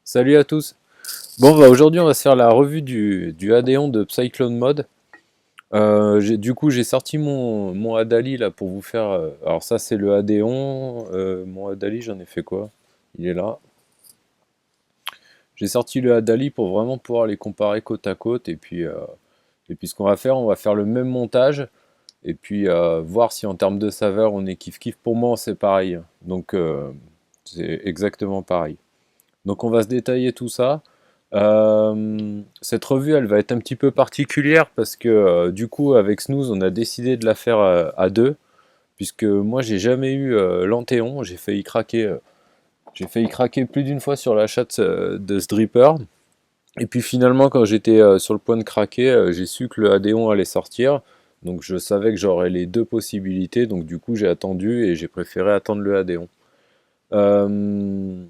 Salut à tous. Bon, bah, aujourd'hui, on va se faire la revue du Adéon de Psyclone Mode. Du coup, j'ai sorti mon Adali là pour vous faire. Alors, ça, c'est le Adéon. Mon Adali, j'en ai fait quoi? Il est là. J'ai sorti le Adali pour vraiment pouvoir les comparer côte à côte. Et puis ce qu'on va faire, on va faire le même montage. Et puis, voir si en termes de saveur, on est kiff-kiff. Pour moi, c'est pareil. Donc, c'est exactement pareil. Donc on va se détailler tout ça. Cette revue, elle va être un petit peu particulière parce que du coup, avec Snooze, on a décidé de la faire à deux, puisque moi, j'ai jamais eu l'Anthéon. J'ai failli craquer plus d'une fois sur l'achat de ce dripper. Et puis finalement, quand j'étais sur le point de craquer, j'ai su que le Adéon allait sortir. Donc je savais que j'aurais les deux possibilités. Donc du coup, j'ai attendu et j'ai préféré attendre le Adéon. Euh,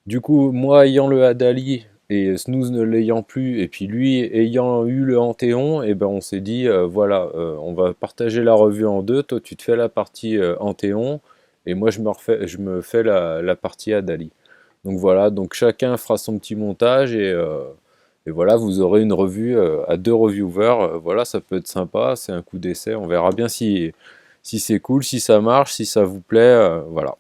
du coup, moi ayant le Adali et Snooze ne l'ayant plus, et puis lui ayant eu le Anthéon, et ben on s'est dit voilà, on va partager la revue en deux. Toi, tu te fais la partie Anthéon, et moi je me fais la partie Adali. Donc voilà, donc chacun fera son petit montage et voilà, vous aurez une revue à deux reviewers. Voilà, ça peut être sympa, c'est un coup d'essai. On verra bien si c'est cool, si ça marche, si ça vous plaît. Voilà.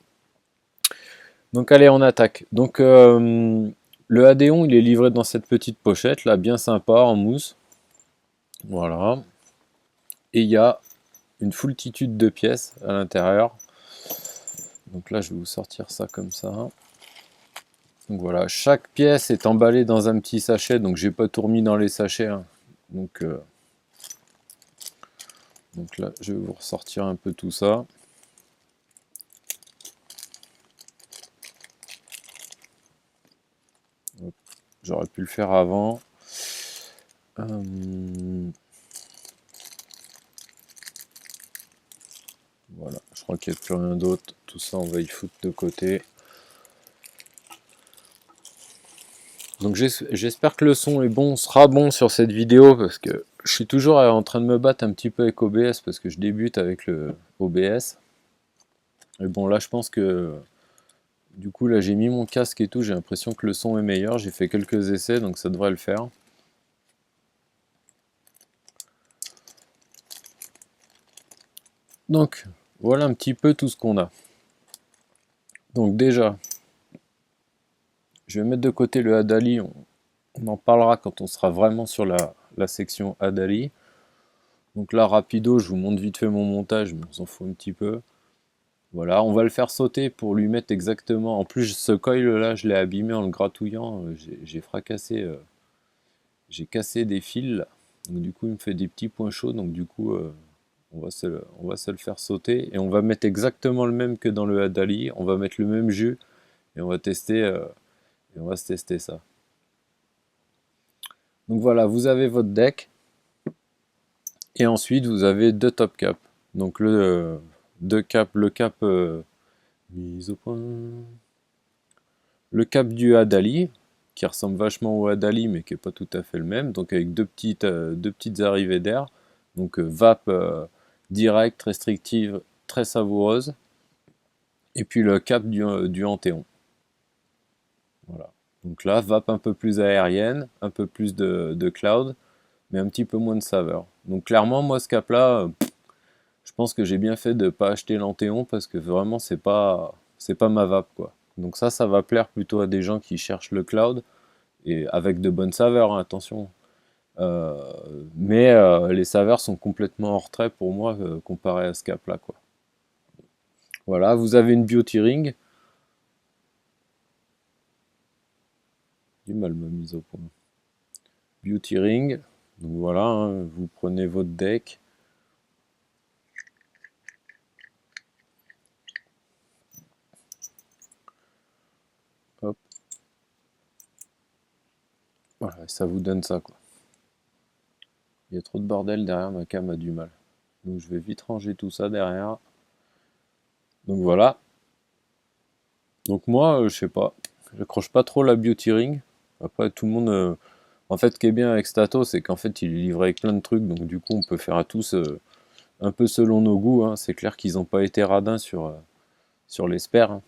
Donc allez, on attaque. Donc le Adéon, il est livré dans cette petite pochette là, bien sympa en mousse. Voilà. Et il y a une foultitude de pièces à l'intérieur. Donc là, je vais vous sortir ça comme ça. Donc voilà, chaque pièce est emballée dans un petit sachet, donc j'ai pas tout remis dans les sachets, hein. Donc, donc là, je vais vous ressortir un peu tout ça. J'aurais pu le faire avant. Voilà, je crois qu'il n'y a plus rien d'autre. Tout ça, on va y foutre de côté. Donc j'espère que le son est bon, sera bon sur cette vidéo parce que je suis toujours en train de me battre un petit peu avec OBS parce que je débute avec le OBS. Et bon là je pense que du coup là j'ai mis mon casque et tout, j'ai l'impression que le son est meilleur. J'ai fait quelques essais donc ça devrait le faire. Donc voilà un petit peu tout ce qu'on a. Donc déjà, je vais mettre de côté le Adali, on en parlera quand on sera vraiment sur la section Adali. Donc là rapido, je vous montre vite fait mon montage, mais on s'en fout un petit peu. Voilà, on va le faire sauter pour lui mettre exactement. En plus, ce coil là, je l'ai abîmé en le gratouillant. J'ai fracassé, j'ai cassé des fils là. Donc du coup, il me fait des petits points chauds. Donc du coup, on va se le faire sauter et on va mettre exactement le même que dans le Adali. On va mettre le même jus et on va tester. Et on va se tester ça. Donc voilà, vous avez votre deck et ensuite vous avez deux top caps. Donc deux caps, le cap mise au point. Le cap du Adali, qui ressemble vachement au Adali, mais qui n'est pas tout à fait le même, donc avec deux petites arrivées d'air, donc vape directe, restrictive, très savoureuse, et puis le cap du Anthéon. Voilà. Donc là, vape un peu plus aérienne, un peu plus de cloud, mais un petit peu moins de saveur. Donc clairement, moi, ce cap-là, je pense que j'ai bien fait de ne pas acheter l'Anthéon, parce que vraiment, c'est pas ma vape, quoi. Donc ça va plaire plutôt à des gens qui cherchent le cloud, et avec de bonnes saveurs, hein, attention. Euh, mais les saveurs sont complètement en retrait pour moi comparé à ce cap-là, quoi. Voilà, vous avez une beauty ring. Du mal ma mise au point. Beauty ring. Donc voilà, hein, vous prenez votre deck. Hop. Voilà, ça vous donne ça, quoi. Il y a trop de bordel derrière, ma cam a du mal. Donc je vais vite ranger tout ça derrière. Donc voilà. Donc moi, je sais pas. J'accroche pas trop la beauty ring. Après, tout le monde. En fait, ce qui est bien avec Stato, c'est qu'en fait, il est livré avec plein de trucs. Donc du coup, on peut faire à tous un peu selon nos goûts, hein. C'est clair qu'ils n'ont pas été radins sur les spares, hein.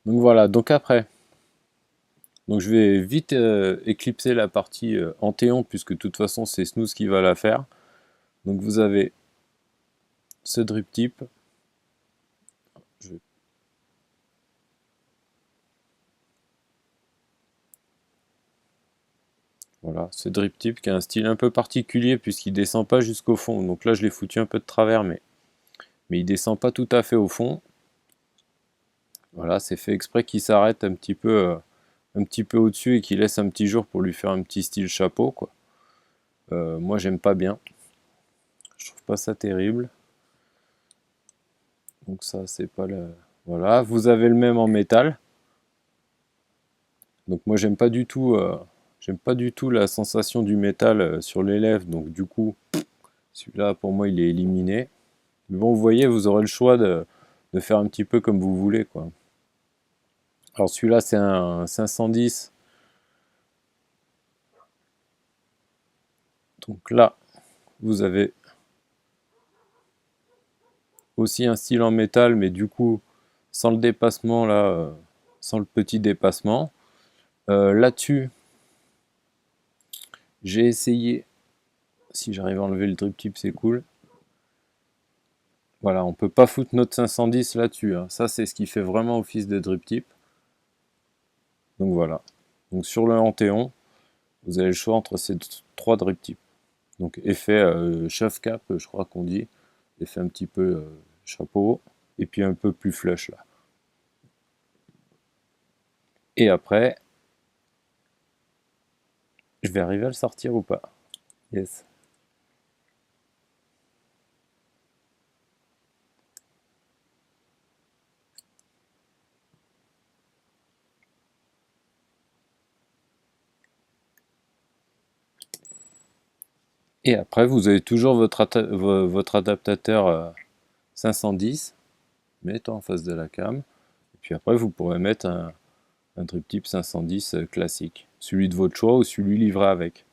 Donc voilà. Donc après. Donc je vais vite éclipser la partie Anthéon, puisque de toute façon c'est Snooze qui va la faire. Donc vous avez ce drip tip. Je- Voilà, ce drip tip qui a un style un peu particulier puisqu'il descend pas jusqu'au fond. Donc là je l'ai foutu un peu de travers, mais il descend pas tout à fait au fond. Voilà, c'est fait exprès qu'il s'arrête un petit peu au-dessus et qu'il laisse un petit jour pour lui faire un petit style chapeau, quoi. Moi j'aime pas bien, je trouve pas ça terrible. Donc ça c'est pas le... Voilà, vous avez le même en métal. Donc moi j'aime pas du tout la sensation du métal sur les lèvres, donc du coup celui-là pour moi il est éliminé. Mais bon, vous voyez, vous aurez le choix de faire un petit peu comme vous voulez, quoi. Alors celui-là c'est un 510. Donc là vous avez aussi un style en métal, mais du coup sans le dépassement là, sans le petit dépassement. Là-dessus j'ai essayé, si j'arrive à enlever le drip tip c'est cool. Voilà, on peut pas foutre notre 510 là-dessus, hein. Ça c'est ce qui fait vraiment office de drip tip. Donc voilà. Donc sur le Anthéon, vous avez le choix entre ces trois drip tips. Donc effet chef cap, je crois qu'on dit. Effet un petit peu chapeau. Et puis un peu plus flush là. Et après, je vais arriver à le sortir ou pas? Yes. Et après, vous avez toujours votre adaptateur 510. Mettez en face de la cam. Et puis après, vous pourrez mettre un drip tip 510 classique. Celui de votre choix ou celui livré avec.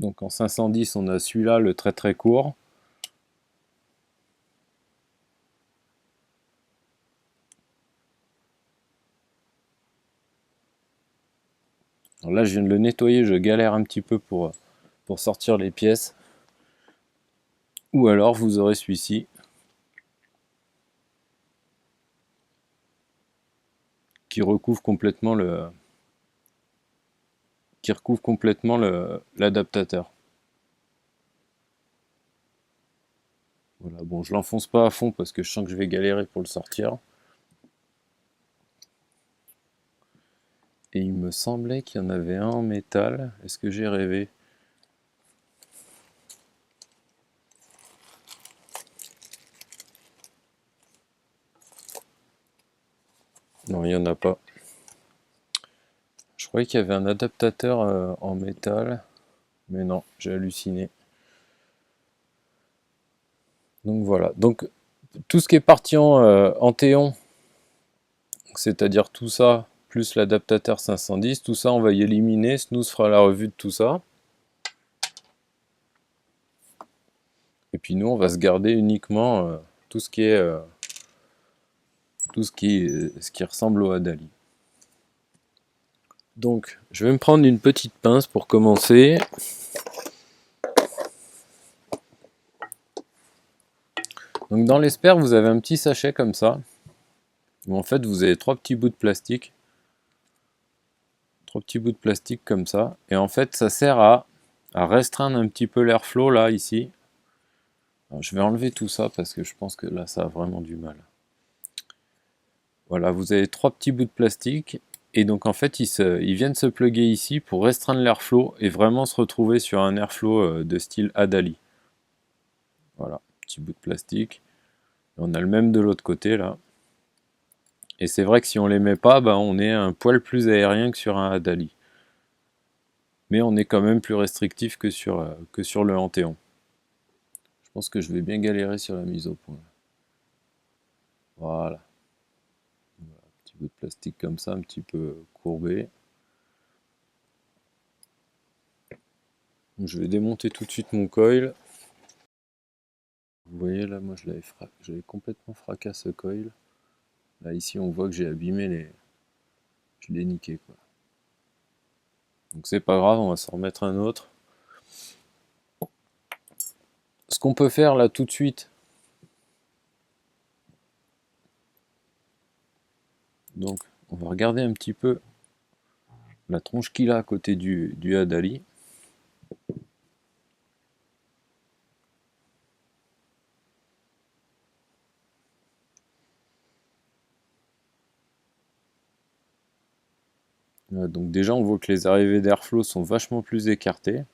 Donc en 510, on a celui-là, le très très court. Alors là, je viens de le nettoyer, je galère un petit peu pour sortir les pièces. Ou alors, vous aurez celui-ci, qui recouvre complètement l'adaptateur. Voilà, bon, je l'enfonce pas à fond parce que je sens que je vais galérer pour le sortir. Et il me semblait qu'il y en avait un en métal. Est-ce que j'ai rêvé? Non, il n'y en a pas. Je croyais qu'il y avait un adaptateur en métal. Mais non, j'ai halluciné. Donc voilà. Donc tout ce qui est parti en Théon, c'est-à-dire tout ça, plus l'adaptateur 510, tout ça on va y éliminer. Snooze fera la revue de tout ça. Et puis nous on va se garder uniquement tout ce qui est ce qui ressemble au Adali. Donc je vais me prendre une petite pince pour commencer. Donc dans l'Esper vous avez un petit sachet comme ça, où en fait vous avez trois petits bouts de plastique. Trois petits bouts de plastique comme ça. Et en fait ça sert à restreindre un petit peu l'airflow là, ici. Alors, je vais enlever tout ça parce que je pense que là ça a vraiment du mal. Voilà, vous avez trois petits bouts de plastique. Et donc en fait ils viennent se plugger ici pour restreindre l'airflow et vraiment se retrouver sur un airflow de style Adali. Voilà, petit bout de plastique. Et on a le même de l'autre côté là. Et c'est vrai que si on les met pas, bah, on est un poil plus aérien que sur un Adali. Mais on est quand même plus restrictif que sur le Anthéon. Je pense que je vais bien galérer sur la mise au point. Voilà. Petit bout de plastique comme ça, un petit peu courbé. Donc, je vais démonter tout de suite mon coil. Vous voyez là, moi j'avais complètement fracassé ce coil. Là ici on voit que j'ai abîmé les... Je l'ai niqué quoi. Donc c'est pas grave, on va s'en remettre un autre. Ce qu'on peut faire là tout de suite, donc on va regarder un petit peu la tronche qu'il a à côté du Hadali. Donc déjà on voit que les arrivées d'airflow sont vachement plus écartées.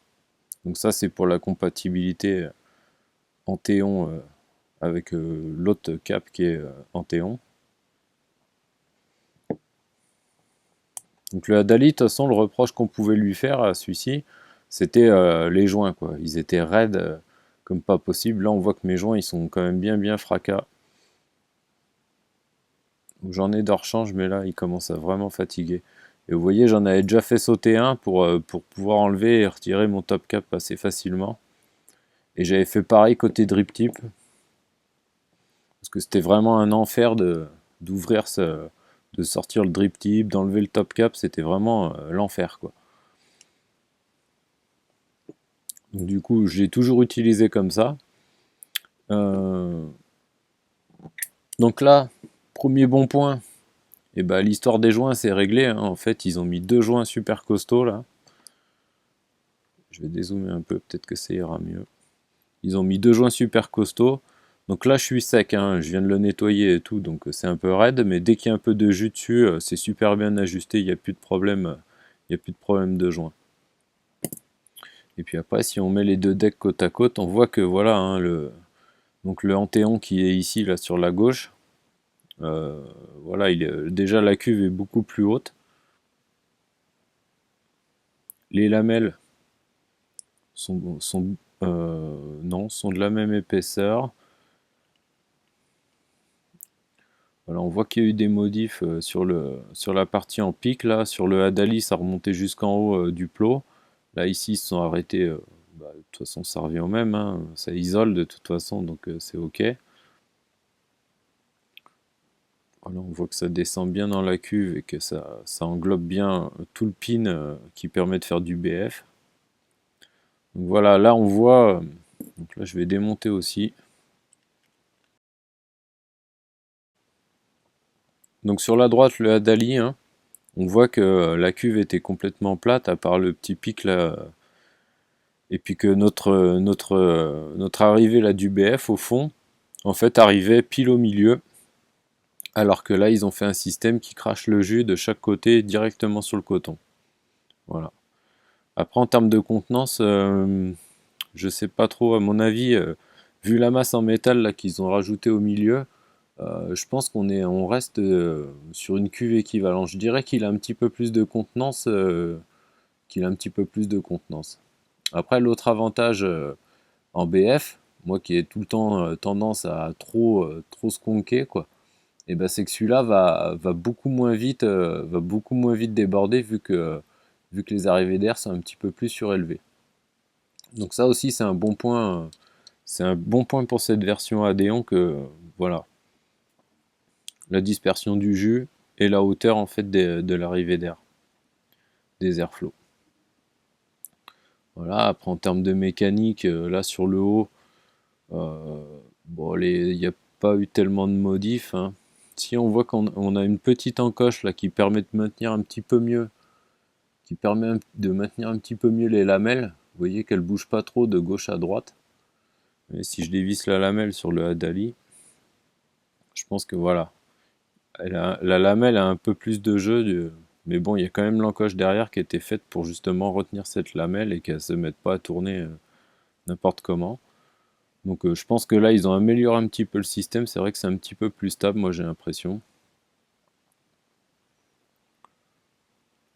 Donc ça c'est pour la compatibilité Anthéon avec l'autre cap qui est Anthéon. Donc le Hadali, de toute façon, le reproche qu'on pouvait lui faire à celui-ci, c'était les joints, quoi. Ils étaient raides comme pas possible. Là, on voit que mes joints, ils sont quand même bien fracas. J'en ai de rechange, mais là, il commence à vraiment fatiguer. Et vous voyez, j'en avais déjà fait sauter un pour pouvoir enlever et retirer mon top cap assez facilement. Et j'avais fait pareil côté drip tip. Parce que c'était vraiment un enfer d'ouvrir de sortir le drip tip, d'enlever le top cap, c'était vraiment l'enfer quoi. Donc, du coup, je l'ai toujours utilisé comme ça. Euh, donc là, premier bon point, et ben, l'histoire des joints c'est réglé. Hein. En fait, ils ont mis deux joints super costauds là. Je vais dézoomer un peu, peut-être que ça ira mieux. Ils ont mis deux joints super costauds. Donc là, je suis sec, hein. Je viens de le nettoyer et tout, donc c'est un peu raide, mais dès qu'il y a un peu de jus dessus, c'est super bien ajusté, il n'y a plus de problème, il n'y a plus de problème de joint. Et puis après, si on met les deux decks côte à côte, on voit que voilà, hein, donc le Anthéon qui est ici, là, sur la gauche, voilà, déjà la cuve est beaucoup plus haute. Les lamelles non, sont de la même épaisseur. Voilà, on voit qu'il y a eu des modifs sur la partie en pic, là, sur le Hadali, ça remontait jusqu'en haut du plot. Là, ici, ils se sont arrêtés, de toute façon, ça revient au même, hein, ça isole de toute façon, donc c'est ok. Voilà, on voit que ça descend bien dans la cuve et que ça englobe bien tout le pin qui permet de faire du BF. Donc voilà, là on voit, donc là je vais démonter aussi. Donc sur la droite, le Hadali, hein, on voit que la cuve était complètement plate, à part le petit pic là, et puis que notre arrivée là du BF au fond, en fait arrivait pile au milieu, alors que là ils ont fait un système qui crache le jus de chaque côté directement sur le coton. Voilà. Après en termes de contenance, je sais pas trop, à mon avis, vu la masse en métal là qu'ils ont rajouté au milieu, je pense on reste sur une cuve équivalente. Je dirais qu'il a un petit peu plus de contenance, Après, l'autre avantage en BF, moi qui ai tout le temps tendance à trop skonker, quoi, et ben c'est que celui-là va beaucoup moins vite déborder vu que les arrivées d'air sont un petit peu plus surélevées. Donc ça aussi c'est un bon point pour cette version Adéon que voilà, la dispersion du jus et la hauteur en fait de l'arrivée d'air, des airflows. Voilà, après en termes de mécanique, là sur le haut, bon, il n'y a pas eu tellement de modifs. Hein. Si on voit qu'on a une petite encoche là qui permet de maintenir un petit peu mieux, les lamelles, vous voyez qu'elles ne bougent pas trop de gauche à droite. Et si je dévisse la lamelle sur le Hadali, je pense que voilà, la lamelle a un peu plus de jeu, mais bon, il y a quand même l'encoche derrière qui a été faite pour justement retenir cette lamelle et qu'elle ne se mette pas à tourner n'importe comment. Donc je pense que là, ils ont amélioré un petit peu le système. C'est vrai que c'est un petit peu plus stable, moi j'ai l'impression.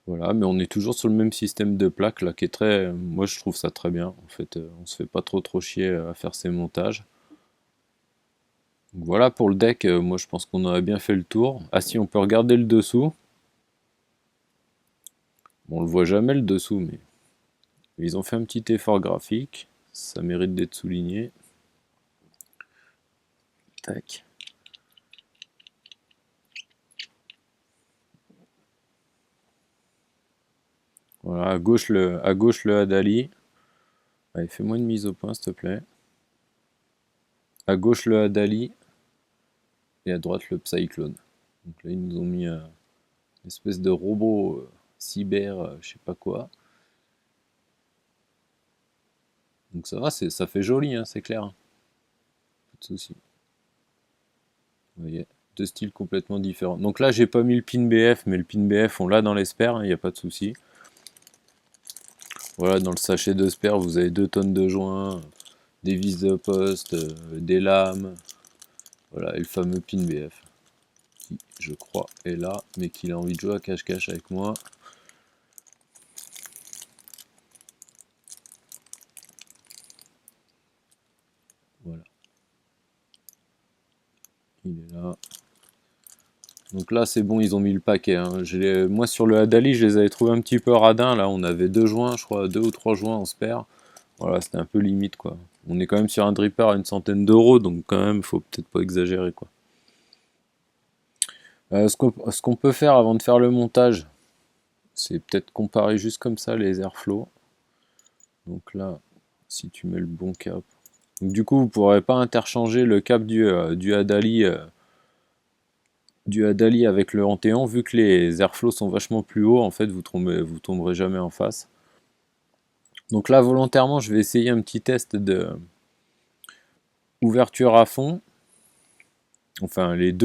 Voilà, mais on est toujours sur le même système de plaque là qui est très... Moi je trouve ça très bien. En fait, on se fait pas trop chier à faire ces montages. Donc, voilà pour le deck, moi je pense qu'on a bien fait le tour. Ah si, on peut regarder le dessous. Bon, on le voit jamais le dessous, mais ils ont fait un petit effort graphique. Ça mérite d'être souligné. Tac. Voilà, à gauche le Adali. Allez, fais-moi une mise au point, s'il te plaît. À gauche le Adali et à droite le Psyclone. Donc là, ils nous ont mis une espèce de robot cyber, je sais pas quoi. Donc ça va, ça fait joli, hein, c'est clair. Pas de souci. Vous voyez, deux styles complètement différents. Donc là, j'ai pas mis le pin BF, mais le pin BF, on l'a dans les spares, il n'y a pas de souci. Voilà, dans le sachet de spares, vous avez 2 tonnes de joints, des vis de poste, des lames. Voilà, et le fameux pin BF, qui, je crois, est là, mais qu'il a envie de jouer à cache-cache avec moi. Voilà, il est là. Donc là, c'est bon, ils ont mis le paquet, hein. Moi, sur le Adali, je les avais trouvés un petit peu radins. Là, on avait 2 joints, je crois, 2 ou 3 joints en spare. Voilà, c'était un peu limite, quoi. On est quand même sur un dripper à une centaine d'euros, donc quand même, faut peut-être pas exagérer, quoi. Ce qu'on peut faire avant de faire le montage, c'est peut-être comparer juste comme ça les airflow. Donc là, si tu mets le bon cap. Donc du coup, vous ne pourrez pas interchanger le cap du Adali avec le Antéon, vu que les airflows sont vachement plus hauts, en fait, vous tomberez jamais en face. Donc là, volontairement, je vais essayer un petit test de ouverture à fond. Enfin, les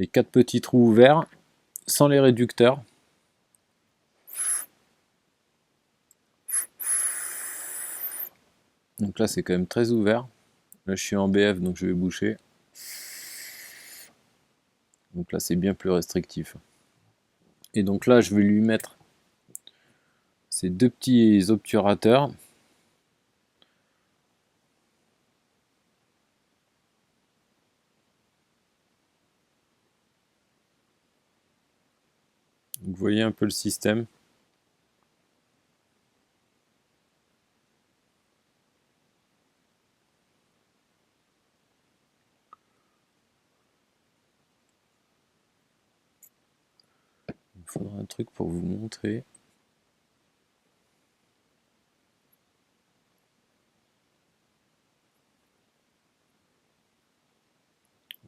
4 petits trous ouverts, sans les réducteurs. Donc là, c'est quand même très ouvert. Là, je suis en BF, donc je vais boucher. Donc là, c'est bien plus restrictif. Et donc là, je vais lui mettre ces 2 petits obturateurs. Donc, vous voyez un peu le système. Il me faudra un truc pour vous montrer.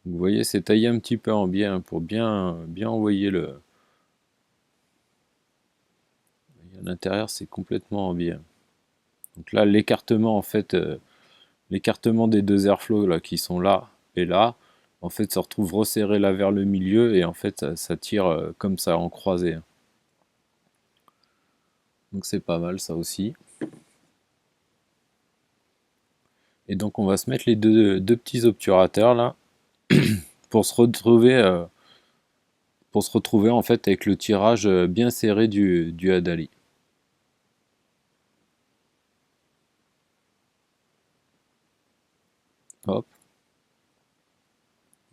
Vous voyez, c'est taillé un petit peu en biais hein, pour bien envoyer le. À l'intérieur, c'est complètement en biais. Donc là, l'écartement en fait, l'écartement des 2 airflows là qui sont là et là, en fait, se retrouve resserré là vers le milieu et en fait, ça tire comme ça en croisé. Donc c'est pas mal ça aussi. Et donc on va se mettre les deux petits obturateurs là pour se retrouver en fait avec le tirage bien serré du Adali. Hop,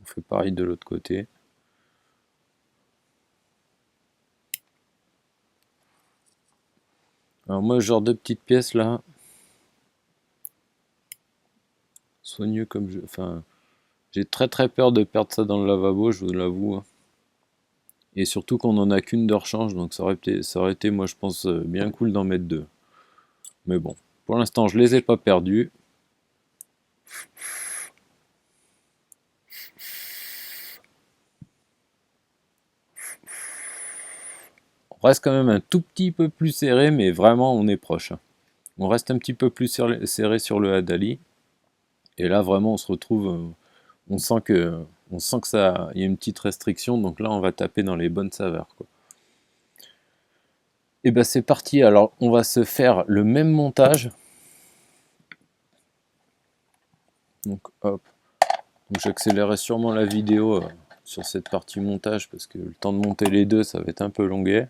on fait pareil de l'autre côté. Alors moi, ce genre de petites pièces là, soigneux comme je... Enfin, j'ai très peur de perdre ça dans le lavabo, je vous l'avoue, hein. Et surtout qu'on en a qu'une de rechange, donc ça aurait été, moi je pense, bien cool d'en mettre 2. Mais bon, pour l'instant, je les ai pas perdus. On reste quand même un tout petit peu plus serré, mais vraiment, on est proche, hein. On reste un petit peu plus serré sur le Adali. Et là, vraiment, on se retrouve... on sent que ça, il y a une petite restriction, donc là, on va taper dans les bonnes saveurs, quoi. Et ben c'est parti, alors on va se faire le même montage. Donc hop, donc j'accélérerai sûrement la vidéo sur cette partie montage parce que le temps de monter les deux ça va être un peu longuet.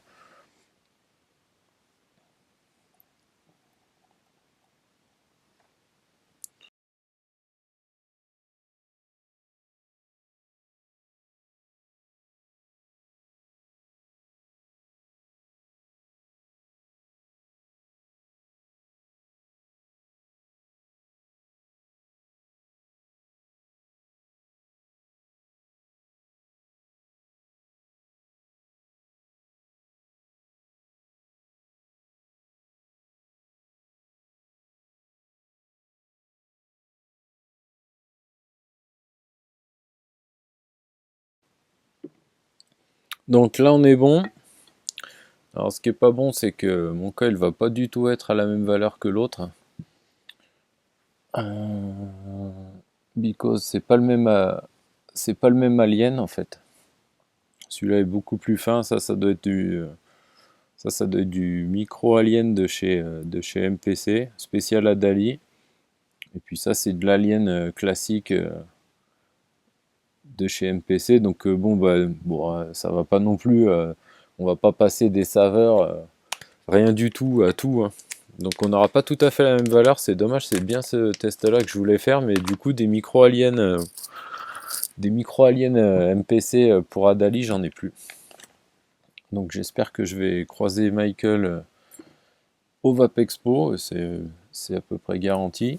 Donc là on est bon. Alors ce qui est pas bon, c'est que mon coil va pas du tout être à la même valeur que l'autre. Because c'est pas le même alien en fait. Celui-là est beaucoup plus fin, ça doit être ça doit être du micro alien de chez MPC, spécial à Dali. Et puis ça c'est de l'alien classique de chez MPC. Donc ça va pas non plus, on va pas passer des saveurs, rien du tout à tout, hein. Donc on n'aura pas tout à fait la même valeur, c'est dommage, c'est bien ce test-là que je voulais faire, mais du coup des micro-aliens MPC pour Adali, j'en ai plus. Donc j'espère que je vais croiser Michael au Vapexpo, c'est à peu près garanti.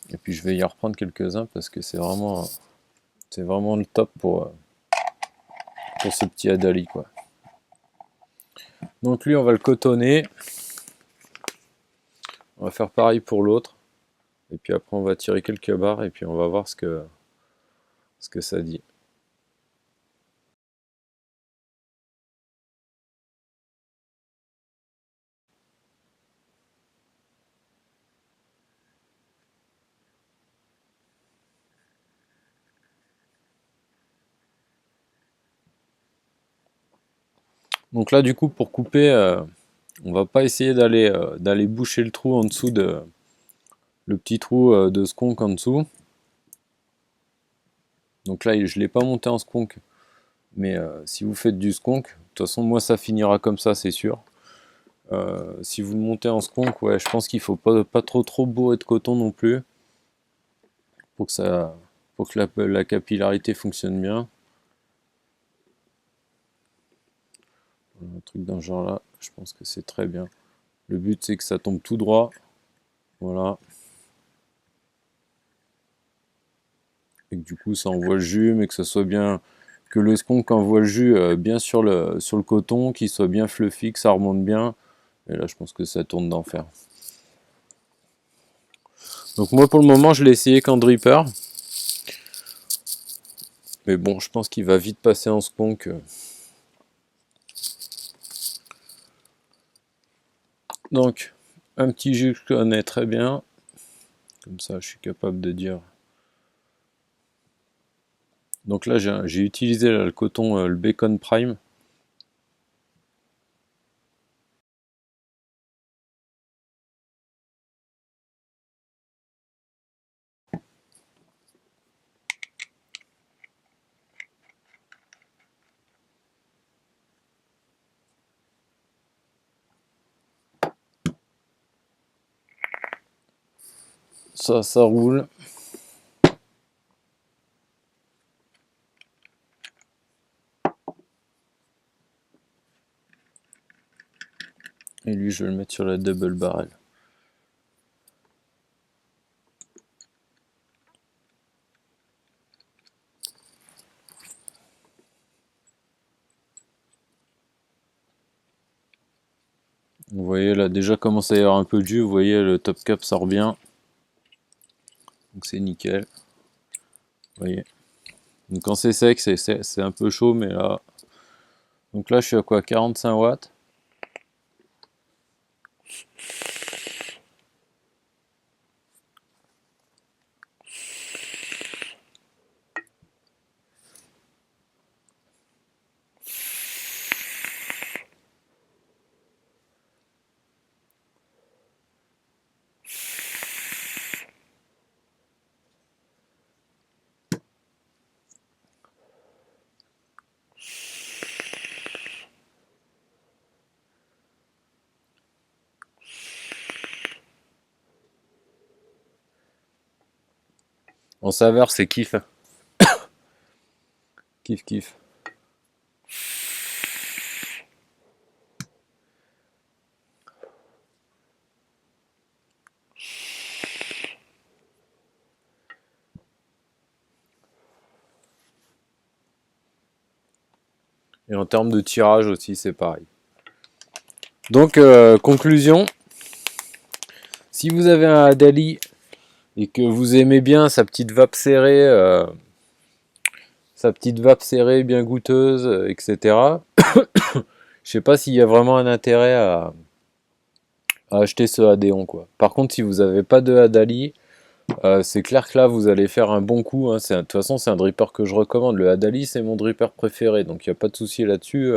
Et puis je vais y en reprendre quelques-uns parce que c'est vraiment le top pour ce petit Adali, quoi. Donc lui on va le cotonner. On va faire pareil pour l'autre. Et puis après on va tirer quelques barres et puis on va voir ce que ça dit. Donc là du coup pour couper, on va pas essayer d'aller boucher le trou en dessous de le petit trou de skunk en dessous. Donc là je l'ai pas monté en skunk, mais si vous faites du skunk, de toute façon moi ça finira comme ça c'est sûr. Si vous le montez en skunk, ouais, je pense qu'il faut pas trop bourrer de coton non plus pour que la capillarité fonctionne bien. Un truc dans ce genre là, je pense que c'est très bien. Le but c'est que ça tombe tout droit. Voilà. Et que du coup ça envoie le jus, mais que ça soit bien. Que le skunk envoie le jus bien sur le coton, qu'il soit bien fluffy, que ça remonte bien. Et là je pense que ça tourne d'enfer. Donc moi pour le moment je l'ai essayé qu'en dripper. Mais bon, je pense qu'il va vite passer en skunk. Donc, un petit jus que je connais très bien. Comme ça, je suis capable de dire. Donc là, j'ai utilisé là, le coton, le Bacon Prime. Ça roule. Et lui, je vais le mettre sur la double barrel. Vous voyez là, déjà commence à y avoir un peu de jus. Vous voyez, le top cap sort bien. Donc c'est nickel. Vous voyez. Donc quand c'est sec, c'est un peu chaud, mais là. Donc là, je suis à quoi? 45 watts. En saveur, c'est kiff. Kiff, kiff. Et en termes de tirage aussi, c'est pareil. Donc, conclusion. Si vous avez un Adali et que vous aimez bien sa petite vape serrée, sa petite vape serrée bien goûteuse, etc. Je sais pas s'il y a vraiment un intérêt à acheter ce Adéon, quoi. Par contre, si vous n'avez pas de Adali, c'est clair que là, vous allez faire un bon coup, hein. De toute façon, c'est un dripper que je recommande. Le Adali, c'est mon dripper préféré, donc il n'y a pas de souci là-dessus.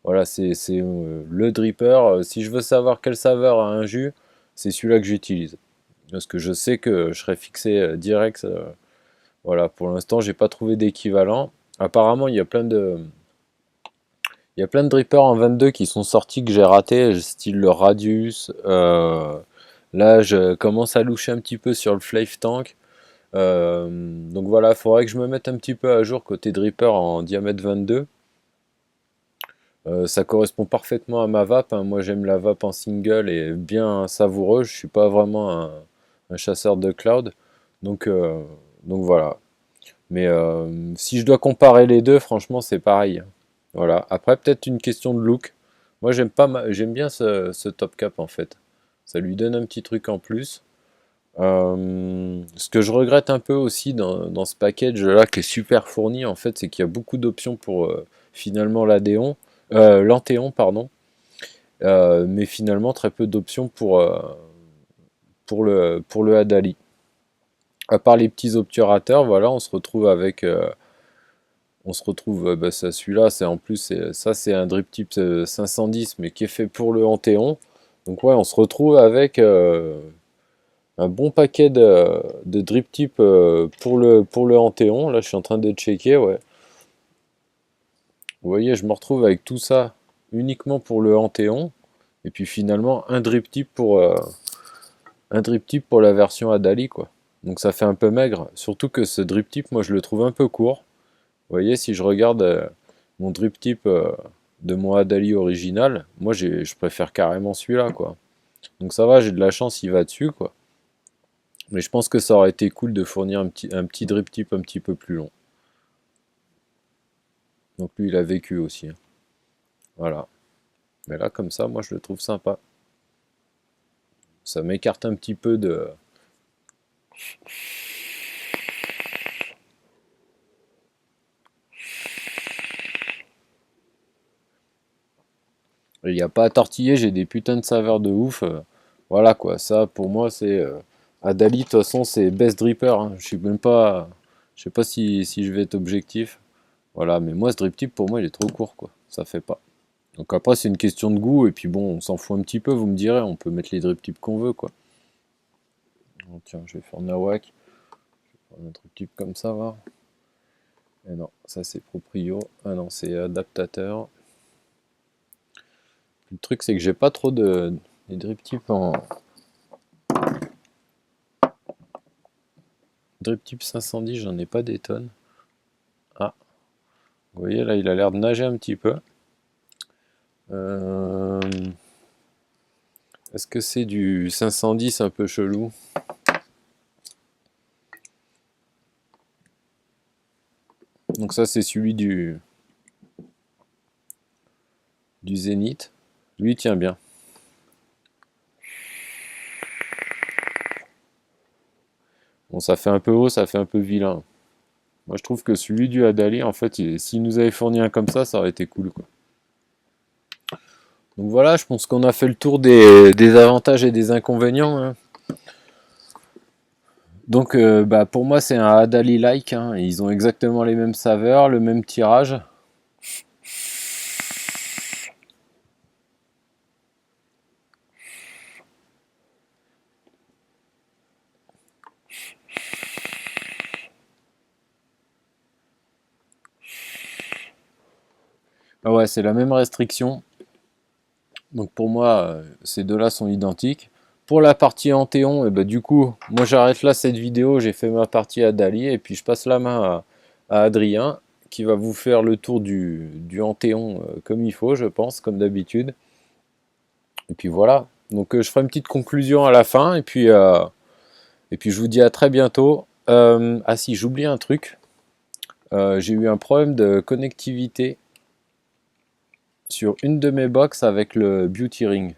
Voilà, c'est le dripper. Si je veux savoir quelle saveur a un jus, c'est celui-là que j'utilise. Parce que je sais que je serai fixé direct. Voilà, pour l'instant, j'ai pas trouvé d'équivalent. Apparemment, il y a plein de drippers en 22 qui sont sortis que j'ai ratés, style le Radius. Là, je commence à loucher un petit peu sur le Flave Tank. Donc voilà, il faudrait que je me mette un petit peu à jour côté dripper en diamètre 22. Ça correspond parfaitement à ma vape, hein. Moi, j'aime la vape en single et bien savoureuse. Je suis pas vraiment un chasseur de cloud. Donc, euh, donc voilà. Mais si je dois comparer les deux, franchement, c'est pareil. Voilà. Après, peut-être une question de look. Moi, j'aime bien ce top cap en fait. Ça lui donne un petit truc en plus. Ce que je regrette un peu aussi dans ce package là qui est super fourni en fait, c'est qu'il y a beaucoup d'options pour finalement l'Anthéon, pardon. Mais finalement très peu d'options pour le Adali. À part les petits obturateurs, voilà, on se retrouve, bah, celui-là, c'est en plus, ça c'est un drip type 510, mais qui est fait pour le Anthéon. Donc ouais, on se retrouve avec un bon paquet de drip type pour le Anthéon. Là, je suis en train de checker, ouais. Vous voyez, je me retrouve avec tout ça uniquement pour le Anthéon. Et puis finalement, un drip type pour la version Adali, quoi. Donc ça fait un peu maigre. Surtout que ce drip type, moi, je le trouve un peu court. Vous voyez, si je regarde mon drip type de mon Adali original, moi je préfère carrément celui-là, quoi. Donc ça va, j'ai de la chance, il va dessus, quoi. Mais je pense que ça aurait été cool de fournir un petit drip type un petit peu plus long. Donc lui, il a vécu aussi, hein. Voilà. Mais là, comme ça, moi je le trouve sympa. Ça m'écarte un petit peu de... Il n'y a pas à tortiller, j'ai des putains de saveurs de ouf. Voilà quoi, ça pour moi c'est... Adali, de toute façon, c'est best dripper, hein. Je suis même pas... Je sais pas si je vais être objectif. Voilà, mais moi ce drip type pour moi il est trop court quoi. Ça fait pas. Donc après c'est une question de goût et puis bon, on s'en fout un petit peu, vous me direz, on peut mettre les drip types qu'on veut quoi. Donc, tiens, je vais faire Nawak. Je vais prendre un drip type comme ça, va. Et non, ça c'est proprio. Ah non, c'est adaptateur. Le truc c'est que j'ai pas trop de des drip types en drip type 510, j'en ai pas des tonnes. Ah, vous voyez là, il a l'air de nager un petit peu. Euh, Est-ce que c'est du 510 un peu chelou? Donc ça c'est celui du Zénith. Lui il tient bien. Bon, ça fait un peu haut, ça fait un peu vilain. Moi je trouve que celui du Adali, en fait, s'il nous avait fourni un comme ça aurait été cool quoi. Donc voilà, je pense qu'on a fait le tour des avantages et des inconvénients, hein. Donc bah, pour moi c'est un Adali-like, hein. Ils ont exactement les mêmes saveurs, le même tirage. Ah ouais, c'est la même restriction. Donc pour moi, ces deux-là sont identiques. Pour la partie Anthéon, et bah, du coup, moi j'arrête là cette vidéo, j'ai fait ma partie à Dali, et puis je passe la main à Adrien, qui va vous faire le tour du Anthéon comme il faut, je pense, comme d'habitude. Et puis voilà, donc je ferai une petite conclusion à la fin, et puis je vous dis à très bientôt. Ah si, j'oublie un truc, j'ai eu un problème de connectivité sur une de mes box avec le Beauty Ring.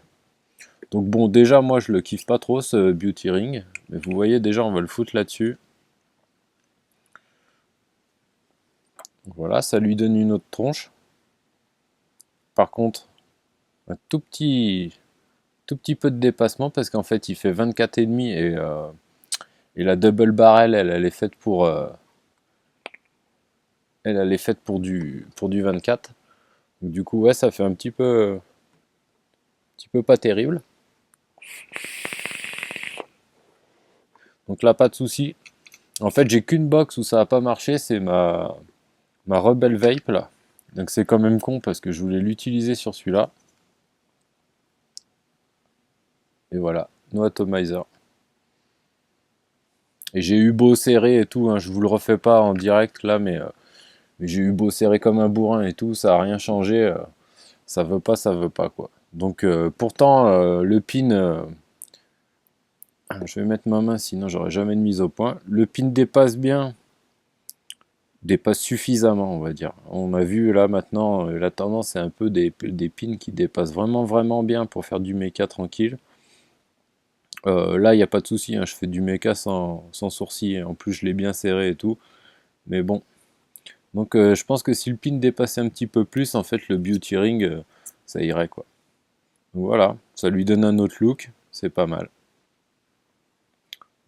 Donc bon, déjà moi je le kiffe pas trop ce Beauty Ring, mais vous voyez déjà on va le foutre là-dessus. Donc voilà, ça lui donne une autre tronche. Par contre, un tout petit peu de dépassement parce qu'en fait il fait 24,5 et la double barrel elle est faite pour du 24. Donc, du coup ouais ça fait un petit peu pas terrible. Donc là pas de souci. En fait j'ai qu'une box où ça a pas marché, c'est ma Rebel Vape là. Donc c'est quand même con parce que je voulais l'utiliser sur celui-là. Et voilà, no atomizer. Et j'ai eu beau serrer et tout, hein, je vous le refais pas en direct là, mais j'ai eu beau serrer comme un bourrin et tout, ça a rien changé. Ça veut pas quoi. Donc pourtant le pin, je vais mettre ma main sinon j'aurai jamais de mise au point. Le pin dépasse bien, dépasse suffisamment on va dire. On a vu là maintenant la tendance c'est un peu des pins qui dépassent vraiment bien pour faire du méca tranquille. Là il n'y a pas de souci, hein, je fais du méca sans sourcil, en plus je l'ai bien serré et tout. Mais bon, donc je pense que si le pin dépassait un petit peu plus, en fait le beauty ring ça irait quoi. Donc voilà, ça lui donne un autre look, c'est pas mal.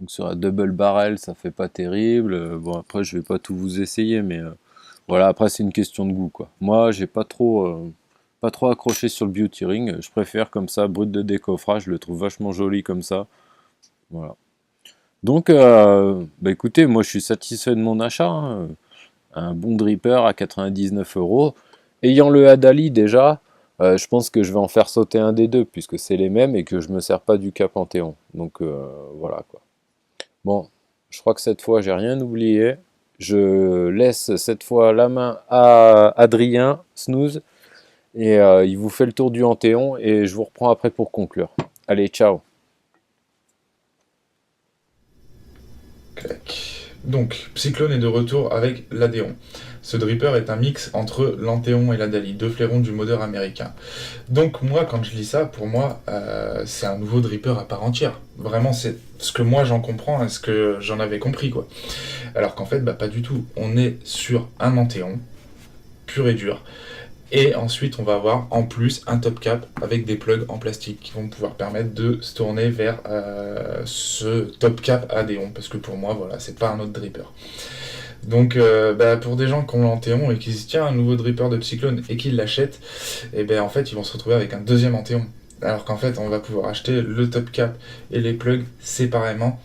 Donc sur la double barrel, ça fait pas terrible. Bon après je vais pas tout vous essayer, mais voilà, après c'est une question de goût quoi. Moi j'ai pas trop accroché sur le beauty ring, je préfère comme ça, brut de décoffrage, je le trouve vachement joli comme ça. Voilà. Donc bah écoutez, moi je suis satisfait de mon achat, hein. Un bon dripper à 99 €. Ayant le Hadali déjà, je pense que je vais en faire sauter un des deux, puisque c'est les mêmes et que je me sers pas du Cap Panthéon. Donc voilà quoi. Bon, je crois que cette fois j'ai rien oublié. Je laisse cette fois la main à Adrien, Snooze, et il vous fait le tour du Anthéon, et je vous reprends après pour conclure. Allez, ciao. Clac. Donc, Psyclone est de retour avec l'Adéon. Ce dripper est un mix entre l'Anthéon et la Dali, deux flairons du modeur américain. Donc moi, quand je lis ça, pour moi, c'est un nouveau dripper à part entière. Vraiment, c'est ce que moi j'en comprends et ce que j'en avais compris, quoi. Alors qu'en fait, bah, pas du tout. On est sur un Anthéon, pur et dur. Et ensuite, on va avoir en plus un top cap avec des plugs en plastique qui vont pouvoir permettre de se tourner vers ce top cap Adéon. Parce que pour moi, voilà, c'est pas un autre dripper. Donc, bah, pour des gens qui ont l'Anthéon et qui se disent tiens, un nouveau dripper de Cyclone et qui l'achètent, et ben en fait, ils vont se retrouver avec un deuxième Anthéon. Alors qu'en fait, on va pouvoir acheter le top cap et les plugs séparément,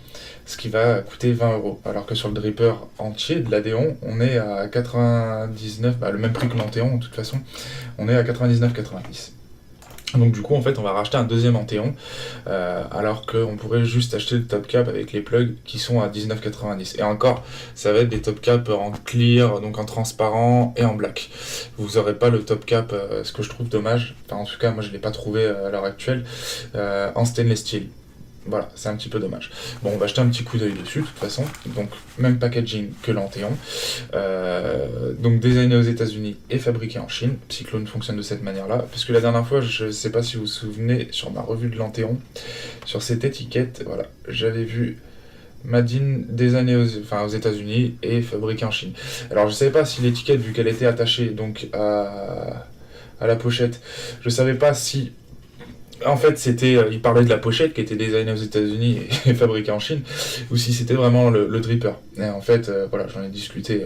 ce qui va coûter 20 €. Alors que sur le dripper entier de l'Adéon, on est à 99, bah, le même prix que l'Anthéon de toute façon, on est à 99,90. Donc du coup en fait on va racheter un deuxième Anthéon alors qu'on pourrait juste acheter le top cap avec les plugs qui sont à 19,90. Et encore ça va être des top cap en clear, donc en transparent et en black. Vous aurez pas le top cap, ce que je trouve dommage, enfin en tout cas moi je l'ai pas trouvé à l'heure actuelle, en stainless steel. Voilà, c'est un petit peu dommage. Bon, on va jeter un petit coup d'œil dessus, de toute façon. Donc, même packaging que l'Anthéon. Donc, designé aux États-Unis et fabriqué en Chine. Cyclone fonctionne de cette manière-là. Parce que la dernière fois, je ne sais pas si vous vous souvenez, sur ma revue de l'Anthéon, sur cette étiquette, voilà, j'avais vu Made in designé aux États-Unis et fabriqué en Chine. Alors, je ne savais pas si l'étiquette, vu qu'elle était attachée donc à la pochette, je ne savais pas si en fait, il parlait de la pochette qui était designée aux États-Unis et fabriquée en Chine, ou si c'était vraiment le dripper. Et en fait, voilà, j'en ai discuté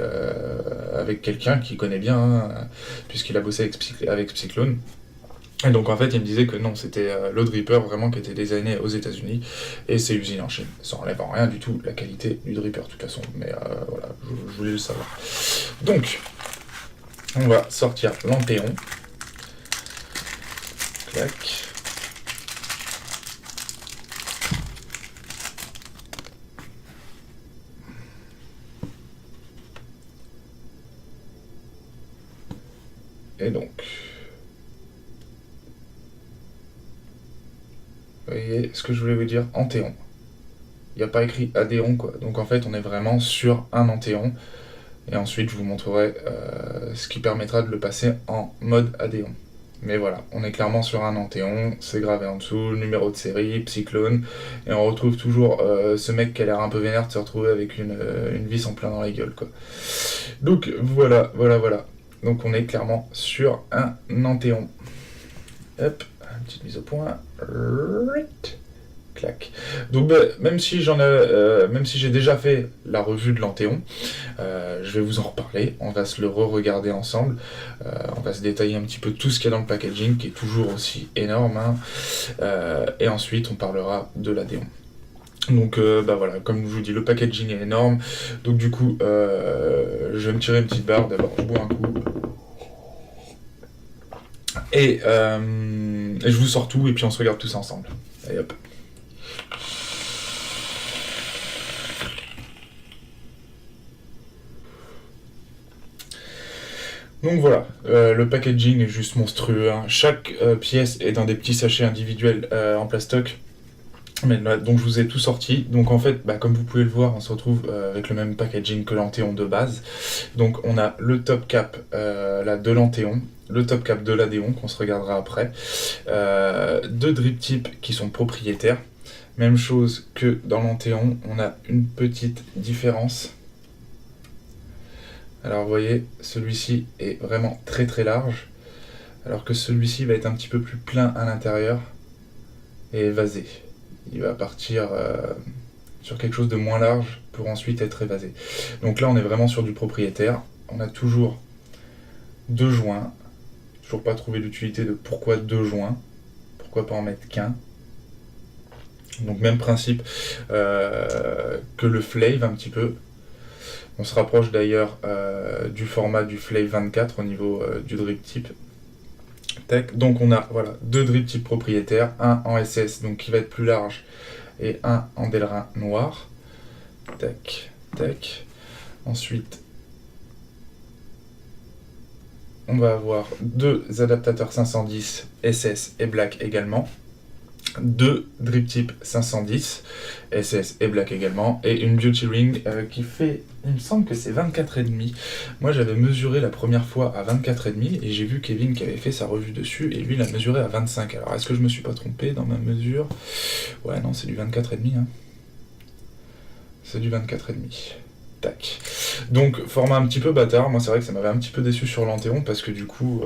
avec quelqu'un qui connaît bien, hein, puisqu'il a bossé avec Psyclone. Et donc en fait, il me disait que non, c'était le dripper vraiment qui était designé aux États-Unis et c'est usine en Chine. Ça enlève en rien du tout la qualité du dripper de toute façon, mais voilà, je voulais le savoir. Donc, on va sortir l'Anthéon. Clac. Et donc, vous voyez ce que je voulais vous dire, Anthéon. Il n'y a pas écrit Adéon, quoi. Donc en fait, on est vraiment sur un Anthéon. Et ensuite, je vous montrerai ce qui permettra de le passer en mode Adéon. Mais voilà, on est clairement sur un Anthéon, c'est gravé en dessous, numéro de série, Psyclone, et on retrouve toujours ce mec qui a l'air un peu vénère de se retrouver avec une vis en plein dans la gueule, quoi. Donc voilà. Donc on est clairement sur un Anthéon. Hop, une petite mise au point. Right. Clac. Donc même si j'ai déjà fait la revue de l'Anthéon, je vais vous en reparler, on va se le re-regarder ensemble, on va se détailler un petit peu tout ce qu'il y a dans le packaging, qui est toujours aussi énorme, hein. Et ensuite on parlera de l'Adéon. Donc voilà, comme je vous dis, le packaging est énorme, donc du coup je vais me tirer une petite barre, d'abord je bois un coup, et je vous sors tout, et puis on se regarde tous ensemble. Allez hop. Donc voilà, le packaging est juste monstrueux, hein. Chaque pièce est dans des petits sachets individuels en plastoc. Mais là, donc je vous ai tout sorti. Donc en fait, comme vous pouvez le voir, on se retrouve avec le même packaging que l'Anthéon de base. Donc on a le top cap là, de l'Anthéon, le top cap de l'Adéon qu'on se regardera après, deux drip tips qui sont propriétaires. Même chose que dans l'Anthéon, on a une petite différence. Alors vous voyez, celui-ci est vraiment très très large, alors que celui-ci va être un petit peu plus plein à l'intérieur et évasé. Il va partir sur quelque chose de moins large pour ensuite être évasé. Donc là on est vraiment sur du propriétaire. On a toujours deux joints. Toujours pas trouvé l'utilité de pourquoi deux joints. Pourquoi pas en mettre qu'un. Donc même principe que le Flave un petit peu. On se rapproche d'ailleurs du format du Flave 24 au niveau du drip tip. Tac. Donc on a voilà, deux drip tips propriétaires, un en SS donc qui va être plus large et un en Delrin noir. Tac, tac. Ensuite, on va avoir deux adaptateurs 510 SS et Black également. Deux drip tips 510 SS et Black également, et une beauty ring qui fait, il me semble que c'est 24,5. Moi j'avais mesuré la première fois à 24,5 et j'ai vu Kevin qui avait fait sa revue dessus et lui il a mesuré à 25. Alors est-ce que je me suis pas trompé dans ma mesure? Ouais, non, c'est du 24,5 hein. C'est du 24,5. Tac. Donc format un petit peu bâtard, moi c'est vrai que ça m'avait un petit peu déçu sur l'Anthéon parce que du coup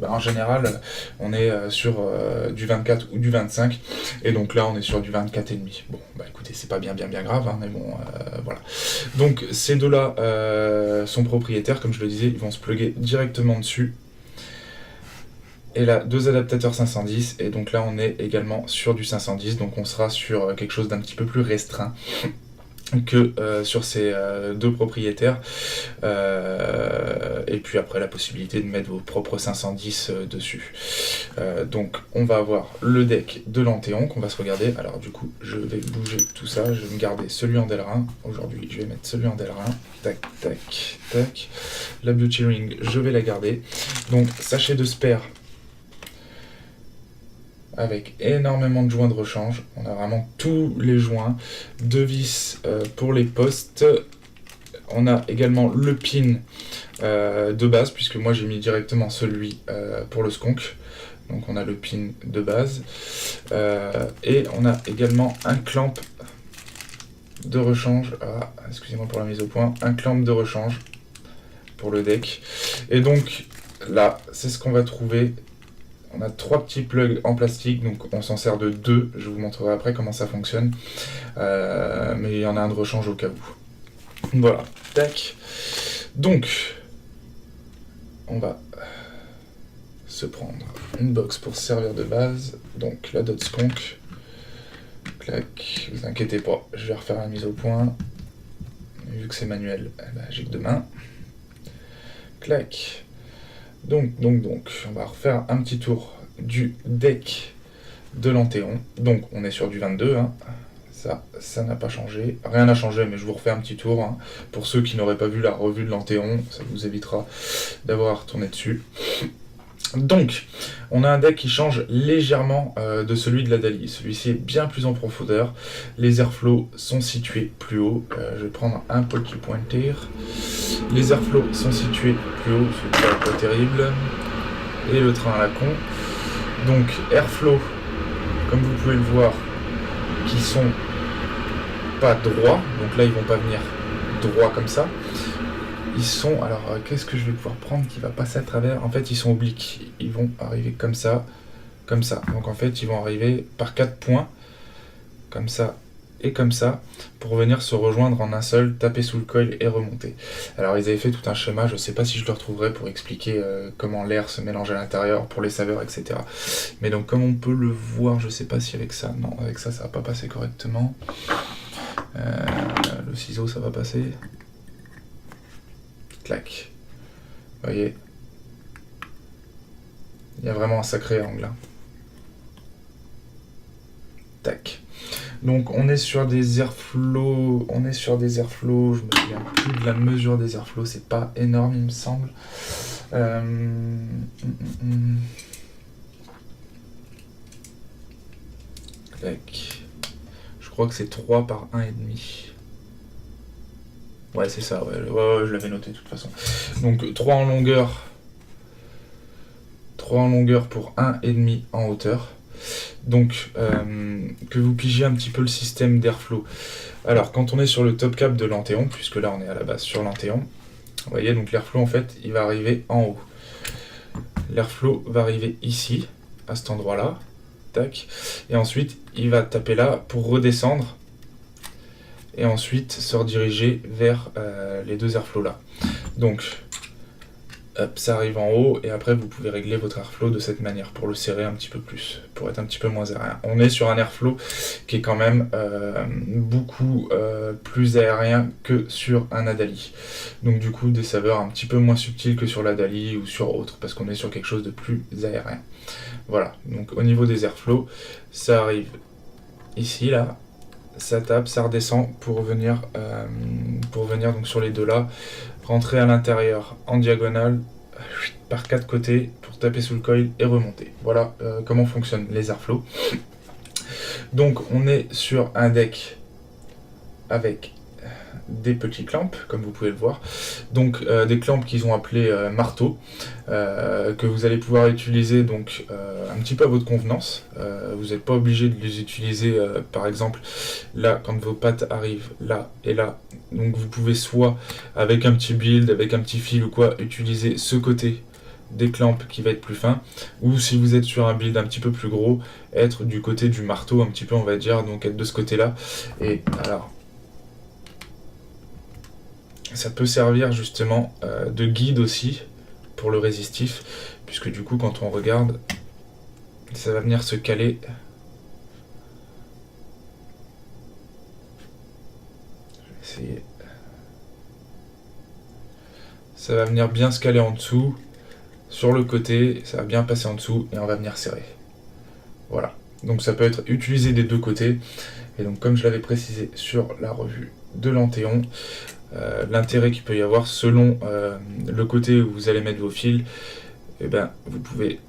en général on est sur du 24 ou du 25 et donc là on est sur du 24,5. Bon écoutez, c'est pas bien grave hein, mais bon voilà. Donc ces deux là sont propriétaires, comme je le disais, ils vont se plugger directement dessus. Et là, deux adaptateurs 510, et donc là on est également sur du 510, donc on sera sur quelque chose d'un petit peu plus restreint que sur ces deux propriétaires, et puis après la possibilité de mettre vos propres 510 dessus. Donc on va avoir le deck de l'Anthéon qu'on va se regarder. Alors du coup je vais bouger tout ça, je vais me garder celui en Delrin. Aujourd'hui je vais mettre celui en Delrin. Tac tac tac. La beauty ring je vais la garder. Donc sachet de spare avec énormément de joints de rechange. On a vraiment tous les joints, deux vis pour les postes. On a également le pin de base, puisque moi j'ai mis directement celui pour le skunk. Donc on a le pin de base. Et on a également un clamp de rechange. Ah, excusez-moi pour la mise au point. Un clamp de rechange pour le deck. Et donc là, c'est ce qu'on va trouver. On a trois petits plugs en plastique, donc on s'en sert de deux. Je vous montrerai après comment ça fonctionne. Mais il y en a un de rechange au cas où. Voilà, tac. Donc, on va se prendre une box pour se servir de base. Donc la Dot Skunk. Clac, vous inquiétez pas, je vais refaire la mise au point. Vu que c'est manuel, j'ai que deux mains. Clac. Donc, on va refaire un petit tour du deck de l'Anthéon. Donc, on est sur du 22, hein. Ça n'a pas changé. Rien n'a changé, mais je vous refais un petit tour, hein. Pour ceux qui n'auraient pas vu la revue de l'Anthéon, ça vous évitera d'avoir tourné dessus. Donc, on a un deck qui change légèrement de celui de la Dali. Celui-ci est bien plus en profondeur. Les airflows sont situés plus haut. Je vais prendre un Pocky Pointer. Les airflows sont situés plus haut, c'est pas terrible. et le train à la con. Donc Airflow, comme vous pouvez le voir, qui sont pas droits, donc là ils vont pas venir droits comme ça. Ils sont, alors qu'est-ce que je vais pouvoir prendre qui va passer à travers? En fait ils sont obliques, ils vont arriver comme ça, donc en fait ils vont arriver par 4 points, comme ça et comme ça, pour venir se rejoindre en un seul, taper sous le coil et remonter. Alors ils avaient fait tout un schéma, je sais pas si je le retrouverai pour expliquer comment l'air se mélange à l'intérieur pour les saveurs, etc. Mais donc comme on peut le voir, je sais pas si avec ça, non, avec ça ça va pas passer correctement. Le ciseau ça va passer. Clac. Vous voyez, il y a vraiment un sacré angle là. Tac. Donc on est sur des airflows, je me souviens plus de la mesure des airflows, c'est pas énorme il me semble. Tac. Je crois que c'est 3 par 1,5. Ouais c'est ça, ouais, je l'avais noté de toute façon. Donc 3 en longueur pour 1,5 en hauteur. Donc, que vous pigiez un petit peu le système d'airflow. Alors, quand on est sur le top cap de l'Anthéon, puisque là on est à la base sur l'Anthéon, vous voyez, donc l'airflow en fait, il va arriver en haut. L'airflow va arriver ici, à cet endroit-là, tac, et ensuite il va taper là pour redescendre, et ensuite se rediriger vers les deux airflows là. Donc, hop, ça arrive en haut et après vous pouvez régler votre airflow de cette manière pour le serrer un petit peu plus, pour être un petit peu moins aérien. On est sur un airflow qui est quand même beaucoup plus aérien que sur un Adali. Donc du coup des saveurs un petit peu moins subtiles que sur l'Adali ou sur autre, parce qu'on est sur quelque chose de plus aérien. Voilà, donc au niveau des airflows, ça arrive ici là, ça tape, ça redescend pour venir donc sur les deux là, rentrer à l'intérieur en diagonale par 4 côtés pour taper sous le coil et remonter. Voilà comment fonctionnent les airflows. Donc on est sur un deck avec des petits clamps, comme vous pouvez le voir. Donc des clamps qu'ils ont appelés marteaux, que vous allez pouvoir utiliser donc un petit peu à votre convenance. Vous n'êtes pas obligé de les utiliser par exemple là quand vos pattes arrivent là et là. Donc vous pouvez soit avec un petit build, avec un petit fil ou quoi, utiliser ce côté des clamps qui va être plus fin, ou si vous êtes sur un build un petit peu plus gros, être du côté du marteau un petit peu on va dire, donc être de ce côté là. Et alors ça peut servir justement de guide aussi pour le résistif, puisque du coup quand on regarde, ça va venir se caler. Je vais essayer. Ça va venir bien se caler en dessous, sur le côté, ça va bien passer en dessous et on va venir serrer. Voilà. Donc ça peut être utilisé des deux côtés. Et donc comme je l'avais précisé sur la revue de l'Anthéon, l'intérêt qu'il peut y avoir selon le côté où vous allez mettre vos fils, et ben, vous pouvez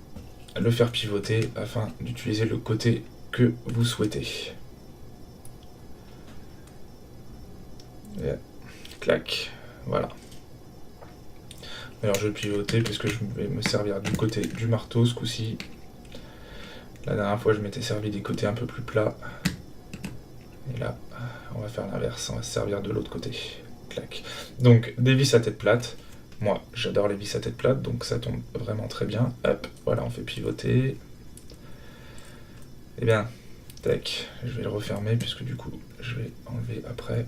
le faire pivoter afin d'utiliser le côté que vous souhaitez. Et, clac, voilà. Alors je vais pivoter puisque je vais me servir du côté du marteau ce coup-ci. La dernière fois je m'étais servi des côtés un peu plus plats. Et là, on va faire l'inverse, on va se servir de l'autre côté. Clac. Donc des vis à tête plate. Moi j'adore les vis à tête plate, donc ça tombe vraiment très bien. Hop, voilà, on fait pivoter. Et bien, tac, je vais le refermer puisque du coup je vais enlever après.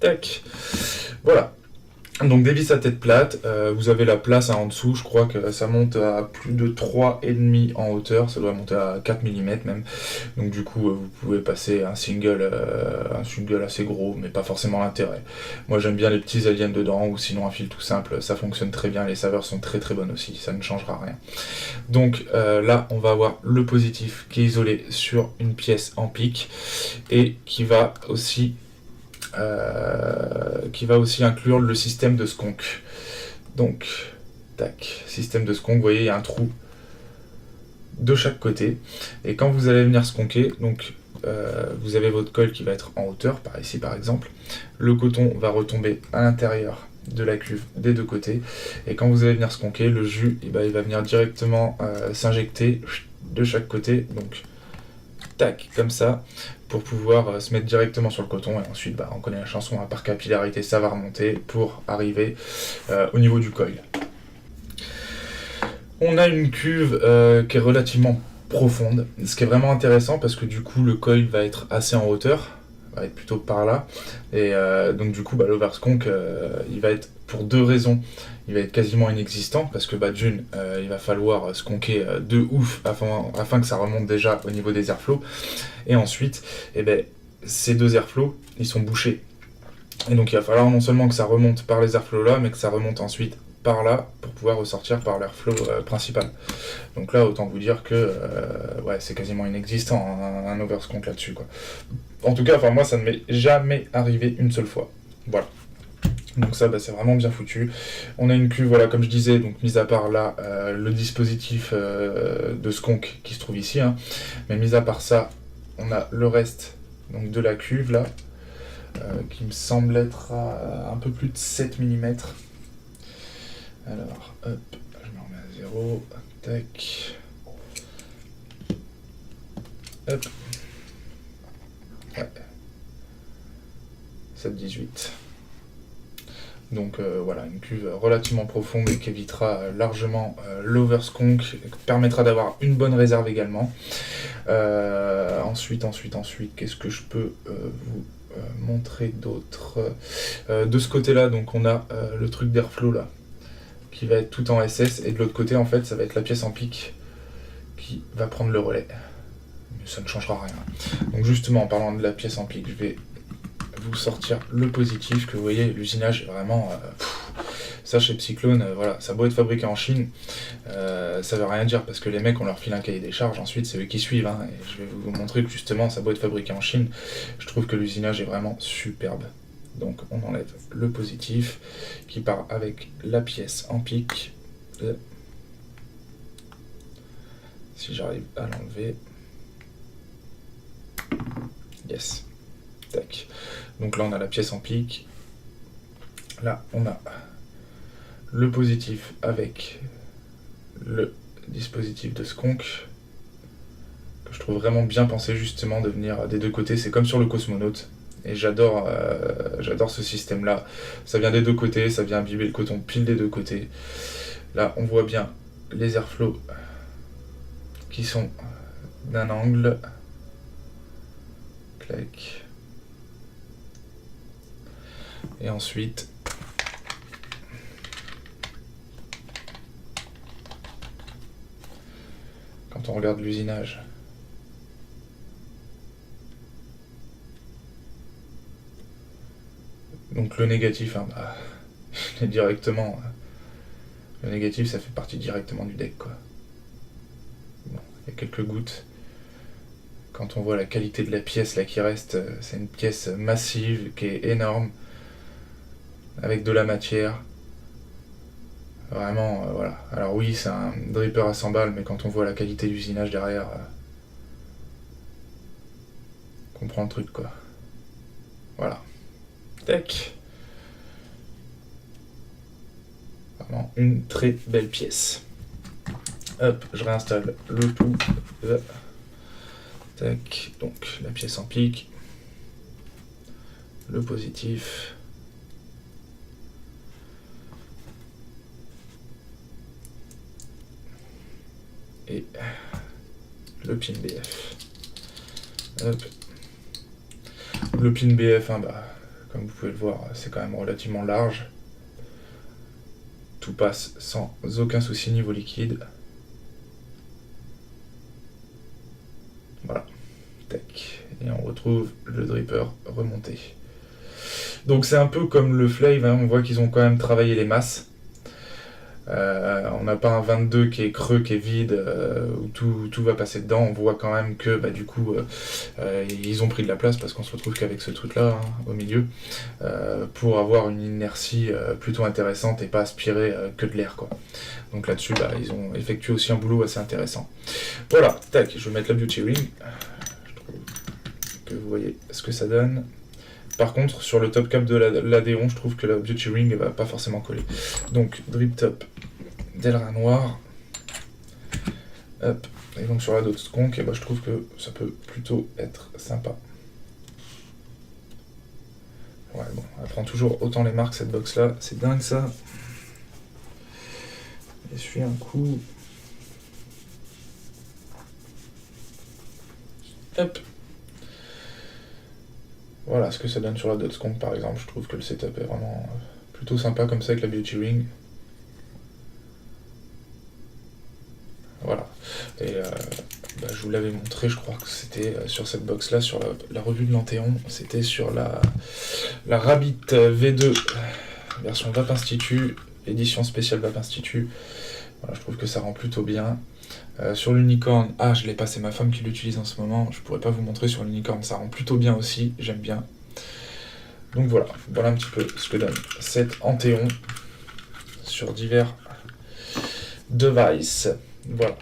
Tac, voilà. Donc des vis à tête plate, vous avez la place en dessous, je crois que ça monte à plus de 3,5 en hauteur, ça doit monter à 4 mm même. Donc du coup vous pouvez passer un single assez gros, mais pas forcément l'intérêt. Moi j'aime bien les petits aliens dedans, ou sinon un fil tout simple, ça fonctionne très bien, les saveurs sont très très bonnes aussi, ça ne changera rien. Donc là on va avoir le positif qui est isolé sur une pièce en pique, et qui va aussi inclure le système de skunk. Donc, tac, système de skunk, vous voyez, il y a un trou de chaque côté. Et quand vous allez venir skunker, donc vous avez votre coil qui va être en hauteur, par ici par exemple. Le coton va retomber à l'intérieur de la cuve des deux côtés. Et quand vous allez venir sconquer, le jus, il va venir directement s'injecter de chaque côté. Donc, tac, comme ça, pour pouvoir se mettre directement sur le coton. Et ensuite, on connaît la chanson, hein, par capillarité, ça va remonter pour arriver au niveau du coil. On a une cuve qui est relativement profonde, ce qui est vraiment intéressant parce que du coup le coil va être assez en hauteur, va être plutôt par là, et donc du coup l'oversconk il va être, pour deux raisons, il va être quasiment inexistant parce que d'une, il va falloir sconker de ouf afin que ça remonte déjà au niveau des airflows, et ensuite ces deux airflows ils sont bouchés, et donc il va falloir non seulement que ça remonte par les airflows là, mais que ça remonte ensuite par là pour pouvoir ressortir par l'airflow principal. Donc là, autant vous dire que c'est quasiment inexistant un oversconk là-dessus, quoi. En tout cas, moi, ça ne m'est jamais arrivé une seule fois. Voilà. Donc ça, c'est vraiment bien foutu. On a une cuve, voilà, comme je disais, donc mis à part là, le dispositif de sconk qui se trouve ici, hein. Mais mis à part ça, on a le reste donc, de la cuve là, qui me semble être à un peu plus de 7 mm. Alors, hop, je me remets à 0, tac, hop, ouais, 7,18. Donc voilà, une cuve relativement profonde et qui évitera largement l'oversconk, permettra d'avoir une bonne réserve également. Ensuite, qu'est-ce que je peux vous montrer d'autre? De ce côté-là, donc on a le truc d'airflow là, qui va être tout en SS, et de l'autre côté en fait ça va être la pièce en pique qui va prendre le relais, mais ça ne changera rien. Donc justement, en parlant de la pièce en pique, je vais vous sortir le positif, que vous voyez, l'usinage est vraiment ça chez Psyclone, voilà, ça a beau être fabriqué en Chine, ça veut rien dire parce que les mecs on leur file un cahier des charges, ensuite c'est eux qui suivent, hein, et je vais vous montrer que justement ça a beau être fabriqué en Chine, je trouve que l'usinage est vraiment superbe. Donc on enlève le positif qui part avec la pièce en pique. Si j'arrive à l'enlever. Yes. Tac. Donc là on a la pièce en pique. Là on a le positif avec le dispositif de sconk, que je trouve vraiment bien pensé justement de venir des deux côtés. C'est comme sur le Cosmonaute. Et j'adore ce système là, ça vient des deux côtés, ça vient imbiber le coton pile des deux côtés. Là on voit bien les airflows qui sont d'un angle, clac, et ensuite quand on regarde l'usinage, donc le négatif, directement, le négatif ça fait partie directement du deck, quoi. Bon, il y a quelques gouttes. Quand on voit la qualité de la pièce là qui reste, c'est une pièce massive qui est énorme, avec de la matière. Vraiment, voilà. Alors oui, c'est un dripper à 100 balles, mais quand on voit la qualité d'usinage derrière, on comprend le truc, quoi. Voilà. Tac. Vraiment une très belle pièce. Hop, je réinstalle le tout. Tac, donc la pièce en pique. Le positif. Et le pin BF. Hop. Le pin BF, comme vous pouvez le voir, c'est quand même relativement large. Tout passe sans aucun souci niveau liquide. Voilà. Tac. Et on retrouve le dripper remonté. Donc c'est un peu comme le Flave, on voit qu'ils ont quand même travaillé les masses. On n'a pas un 22 qui est creux, qui est vide, où tout va passer dedans. On voit quand même que du coup ils ont pris de la place parce qu'on se retrouve qu'avec ce truc là au milieu, pour avoir une inertie plutôt intéressante et pas aspirer que de l'air, quoi. Donc là-dessus ils ont effectué aussi un boulot assez intéressant. Voilà, tac, je vais mettre la beauty ring. Je trouve que vous voyez ce que ça donne. Par contre, sur le top cap de l'Adéon, je trouve que la Beauty Ring ne va pas forcément coller. Donc, drip top Delrin noir. Hop. Et donc sur la Dot Skunk, je trouve que ça peut plutôt être sympa. Ouais, bon, elle prend toujours autant les marques cette box là, c'est dingue ça. Essuie un coup. Hop. Voilà ce que ça donne sur la Dot Skunk par exemple. Je trouve que le setup est vraiment plutôt sympa comme ça avec la Beauty Ring. Voilà. Et je vous l'avais montré, je crois que c'était sur cette box là, sur la revue de l'Anthéon, c'était sur la Rabbit V2 version Vape Institut, édition spéciale Vape Institut. Voilà, je trouve que ça rend plutôt bien. Sur l'unicorn, je l'ai pas, c'est ma femme qui l'utilise en ce moment, je pourrais pas vous montrer sur l'unicorn, ça rend plutôt bien aussi, j'aime bien. Donc voilà un petit peu ce que donne cette Anthéon sur divers devices. Voilà.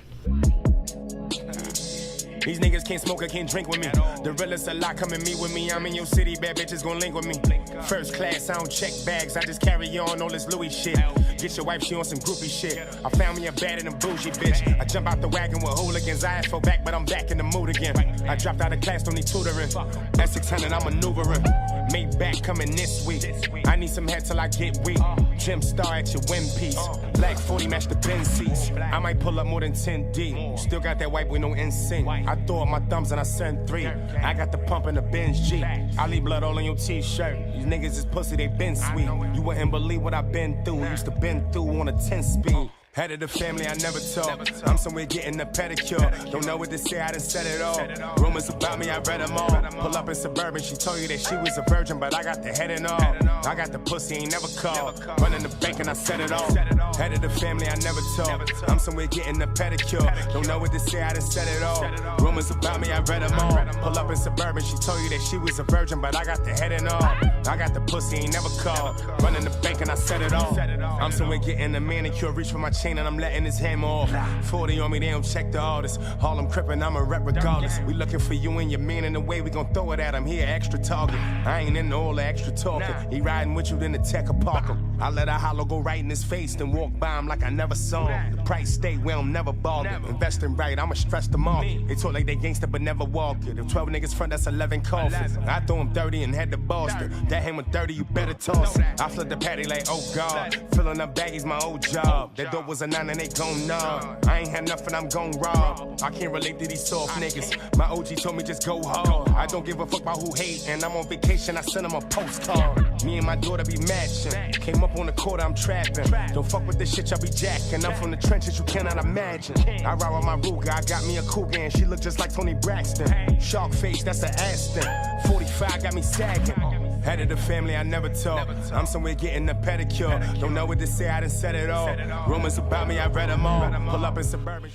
These niggas can't smoke or can't drink with me. The realest a lot come and meet with me. I'm in your city, bad bitches gon' link with me. First class, I don't check bags, I just carry on all this Louis shit. Get your wife, she on some groupie shit. I found me a bad and a bougie bitch. I jump out the wagon with hooligans. I asked for back, but I'm back in the mood again. I dropped out of class, don't need tutoring. At 600, I'm maneuvering. Made back coming this week. I need some head till I get weak. Gym star at your win piece. Black 40 match the Benz seats. I might pull up more than 10 deep. Still got that white with no insync. I throw up my thumbs and I send 3. I got the pump in the Benz G. I leave blood all on your t-shirt. These niggas is pussy, they been sweet. You wouldn't believe what I've been through. Used to been through on a 10 speed. Head of the family, I never talk. I'm somewhere getting a pedicure. Don't know what to say, I done said it all. Rumors about me, I read them all. Pull up in Suburban, she told you that she was a virgin, but I got the head and all. I got the pussy, ain't never called. Running the bank and I said it all. Head of the family, I never talk. I'm somewhere getting a pedicure. Don't know what to say, I done said it all. Rumors about me, I read them all. Pull up in Suburban, she told you that she was a virgin, but I got the head and all. I got the pussy, ain't never called. Running the bank and I said it all. I'm somewhere getting a manicure, reach for my chain and I'm letting his hammer off. 40 on me, they don't check the artist. Harlem crippin', I'm a rep regardless. We looking for you and your man in the way we gon' throw it at him. He an extra target. I ain't into all the extra talking. He riding with you, then the tech a park him. I let a hollow go right in his face, then walk by him like I never saw him. The price stay where I'm never bargain. Investing right, I'ma stress the market. They talk like they gangster but never walk it. If 12 niggas front, that's 11 coffins. I throw him 30 and head to Boston. That hammer 30, you better toss it. I flip the patty like, oh God. Filling up baggies, my old job. That dope was a 9 and they gon' nod. I ain't had nothing, I'm gon' rob. I can't relate to these soft niggas. My OG told me just go hard. I don't give a fuck about who hate. And I'm on vacation, I send him a postcard. Me and my daughter be matching. Came up on the court, I'm trapping. Don't fuck with this shit, y'all be jacking. I'm from the trenches, you cannot imagine. I ride with my Ruger, I got me a Cougar and she look just like Tony Braxton. Shark face, that's an Aston. 45 got me sagging. Head of the family, I never talk. I'm somewhere getting a pedicure. Don't know what to say, I done said it all. Rumors about me, I read them all. Pull up in Suburban.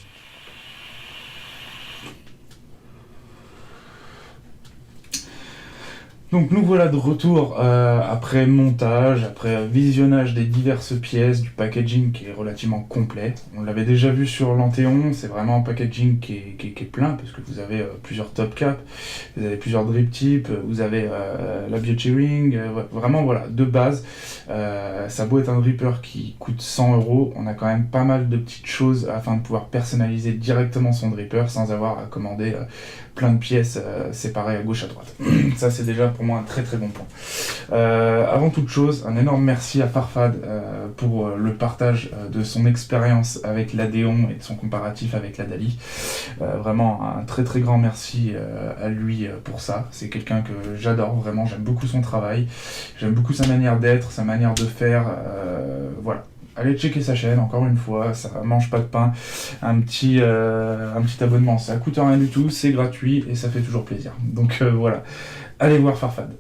Donc nous voilà de retour après montage, après visionnage des diverses pièces, du packaging qui est relativement complet. On l'avait déjà vu sur l'Anthéon, c'est vraiment un packaging qui est plein parce que vous avez plusieurs top caps, vous avez plusieurs drip tips, vous avez la Beauty Ring, vraiment voilà, de base. Ça a beau être un dripper qui coûte 100 €, on a quand même pas mal de petites choses afin de pouvoir personnaliser directement son dripper sans avoir à commander plein de pièces séparées à gauche à droite. Ça c'est déjà pour moi un très très bon point. Avant toute chose, un énorme merci à Farfad pour le partage de son expérience avec l'Adéon et de son comparatif avec la Dali. Vraiment un très très grand merci à lui pour ça. C'est quelqu'un que j'adore vraiment, j'aime beaucoup son travail, j'aime beaucoup sa manière d'être, sa manière de faire, voilà. Allez checker sa chaîne, encore une fois, ça mange pas de pain, un petit abonnement, ça coûte rien du tout, c'est gratuit et ça fait toujours plaisir. Donc voilà, allez voir Farfad.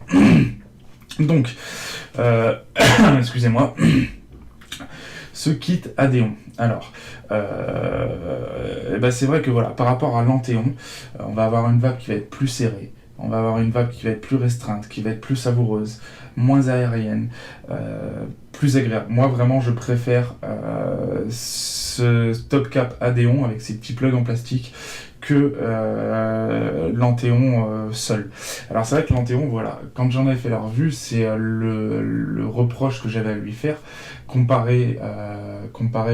Donc, excusez-moi, ce kit Adéon. Alors, c'est vrai que voilà, par rapport à l'Anthéon, on va avoir une vape qui va être plus serrée. On va avoir une vape qui va être plus restreinte, qui va être plus savoureuse, moins aérienne, plus agréable. Moi, vraiment, je préfère ce top cap Adéon avec ces petits plugs en plastique que l'Anthéon seul. Alors c'est vrai que l'Anthéon, voilà, quand j'en ai fait la revue, c'est le reproche que j'avais à lui faire, comparé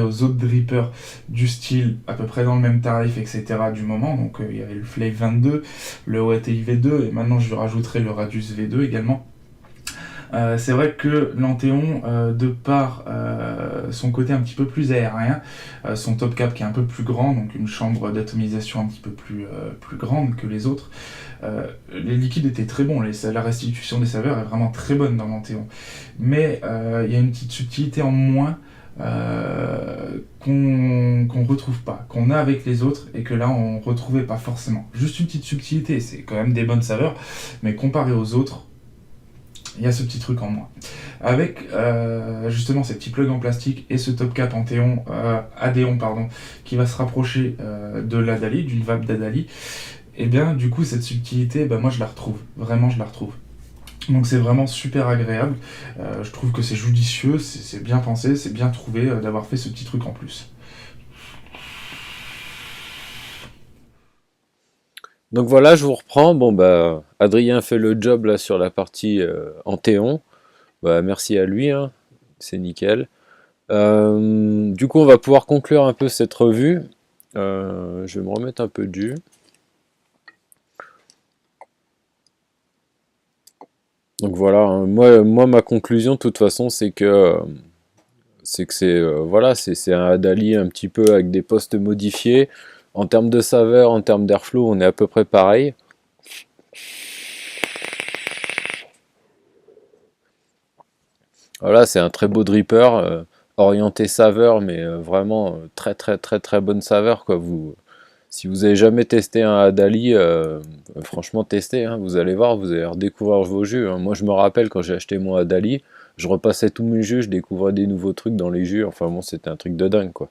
aux autres drippers du style, à peu près dans le même tarif, etc. du moment. Donc il y avait le Flave 22, le OATI V2, et maintenant je lui rajouterai le Radius V2 également. C'est vrai que l'Anthéon, de par son côté un petit peu plus aérien, son top cap qui est un peu plus grand, donc une chambre d'atomisation un petit peu plus grande que les autres, les liquides étaient très bons, la restitution des saveurs est vraiment très bonne dans l'Anthéon. Mais il y a une petite subtilité en moins qu'on retrouve pas, qu'on a avec les autres et que là on retrouvait pas forcément. Juste une petite subtilité, c'est quand même des bonnes saveurs, mais comparé aux autres, il y a ce petit truc en moins. Avec justement ces petits plugs en plastique et ce top cap Adéon pardon, qui va se rapprocher de l'Adali, d'une vape d'Adali, et bien du coup cette subtilité, moi je la retrouve, vraiment je la retrouve. Donc c'est vraiment super agréable, je trouve que c'est judicieux, c'est bien pensé, c'est bien trouvé d'avoir fait ce petit truc en plus. Donc voilà, je vous reprends. Bon bah Adrien fait le job là sur la partie Anthéon. Bah merci à lui, hein. C'est nickel. Du coup, on va pouvoir conclure un peu cette revue. Je vais me remettre un peu de jus. Donc voilà, hein, moi ma conclusion de toute façon c'est que voilà, c'est un Adali un petit peu avec des postes modifiés. En termes de saveur, en termes d'airflow, on est à peu près pareil. Voilà, c'est un très beau dripper, orienté saveur, mais vraiment très très très très bonne saveur quoi. Si vous avez jamais testé un Adali, franchement testez, hein, vous allez voir, vous allez redécouvrir vos jus, hein. Moi je me rappelle quand j'ai acheté mon Adali, je repassais tous mes jus, je découvrais des nouveaux trucs dans les jus, enfin bon c'était un truc de dingue quoi.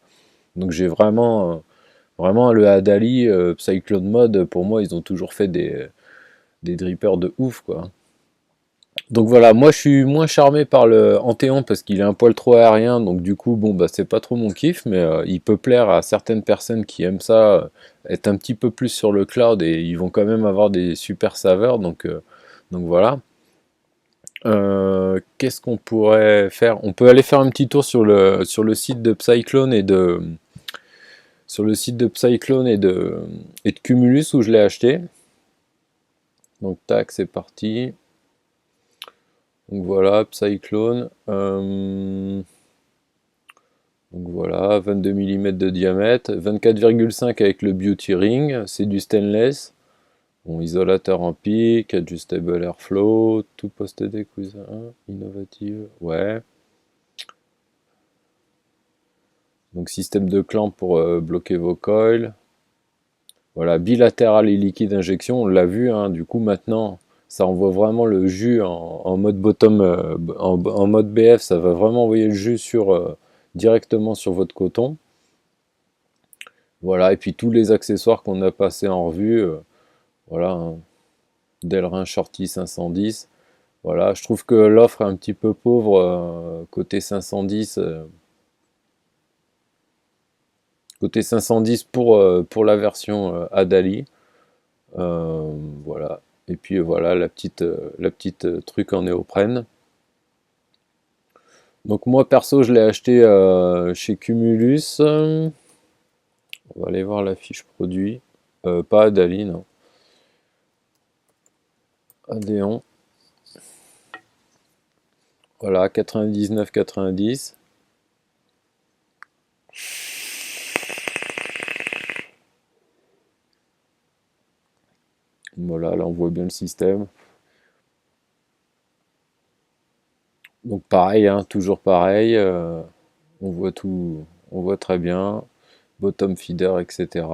Donc j'ai vraiment le Adali, Cyclone Mode, pour moi ils ont toujours fait des drippers de ouf quoi. Donc voilà, moi je suis moins charmé par le Anthéon parce qu'il est un poil trop aérien, donc du coup bon bah c'est pas trop mon kiff, mais il peut plaire à certaines personnes qui aiment ça, être un petit peu plus sur le cloud et ils vont quand même avoir des super saveurs, donc voilà. Qu'est-ce qu'on pourrait faire? On peut aller faire un petit tour sur le site de Psyclone et de Cumulus où je l'ai acheté. Donc tac, c'est parti. Donc voilà, Psyclone. Donc voilà, 22 mm de diamètre, 24,5 avec le Beauty Ring, c'est du stainless. Bon, isolateur en pic, adjustable airflow, tout post-D cousin, innovative, ouais. Donc système de clamp pour bloquer vos coils. Voilà, bilatéral et liquide injection, on l'a vu, hein, du coup maintenant ça envoie vraiment le jus en mode bottom, en mode BF, ça va vraiment envoyer le jus directement sur votre coton. Voilà, et puis tous les accessoires qu'on a passés en revue, voilà, hein, Delrin Shorty 510. Voilà, je trouve que l'offre est un petit peu pauvre côté 510. Côté 510 pour la version Adali. Voilà. Et puis voilà la petite truc en néoprène. Donc moi perso je l'ai acheté chez Cumulus. On va aller voir la fiche produit. Pas Adali, non. Adéon. Voilà, 99,90. Voilà, là on voit bien le système. Donc pareil, hein, toujours pareil. On voit tout, on voit très bien. Bottom feeder, etc.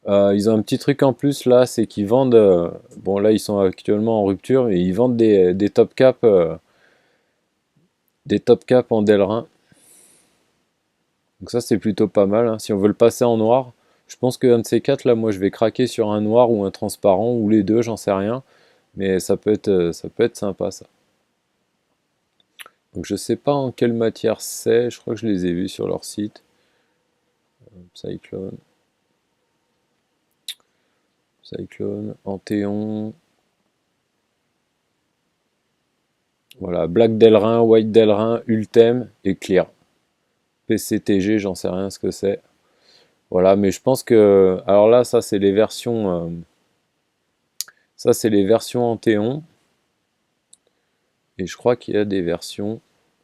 Ils ont un petit truc en plus là, c'est qu'ils vendent. Bon là ils sont actuellement en rupture, mais ils vendent des top caps, en Delrin. Donc ça c'est plutôt pas mal, hein. Si on veut le passer en noir, je pense qu'un de ces quatre là, moi je vais craquer sur un noir ou un transparent ou les deux, j'en sais rien. Mais ça peut être sympa ça. Donc je sais pas en quelle matière c'est, je crois que je les ai vus sur leur site. Cyclone. Cyclone, Anthéon. Voilà, Black Delrin, White Delrin, Ultem et Clear. PCTG, j'en sais rien ce que c'est. Voilà, mais je pense que... Alors là, ça c'est les versions... ça c'est les versions Anthéon. Et je crois qu'il y a des versions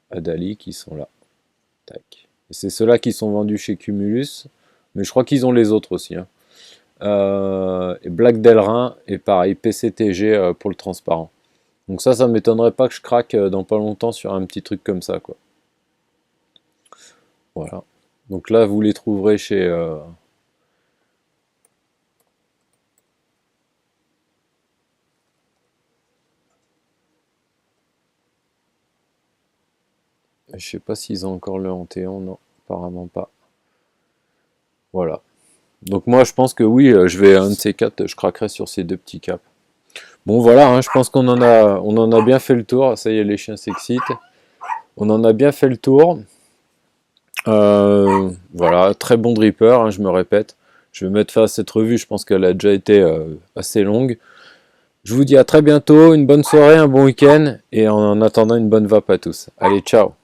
Adali qui sont là. Tac. C'est ceux-là qui sont vendus chez Cumulus. Mais je crois qu'ils ont les autres aussi. Hein. Et Black Delrin et pareil, PCTG pour le transparent. Donc ça m'étonnerait pas que je craque dans pas longtemps sur un petit truc comme ça, quoi. Voilà. Donc là, vous les trouverez chez... je sais pas s'ils ont encore le Anthéon, non, apparemment pas. Voilà. Donc moi, je pense que oui, je vais un de ces quatre, je craquerai sur ces deux petits caps. Bon, voilà, hein, je pense qu'on en a bien fait le tour. Ça y est, les chiens s'excitent. On en a bien fait le tour. Voilà, très bon dripper, hein, je me répète. Je vais mettre fin à cette revue, je pense qu'elle a déjà été assez longue. Je vous dis à très bientôt, une bonne soirée, un bon week-end, et en attendant une bonne vape à tous. Allez, ciao!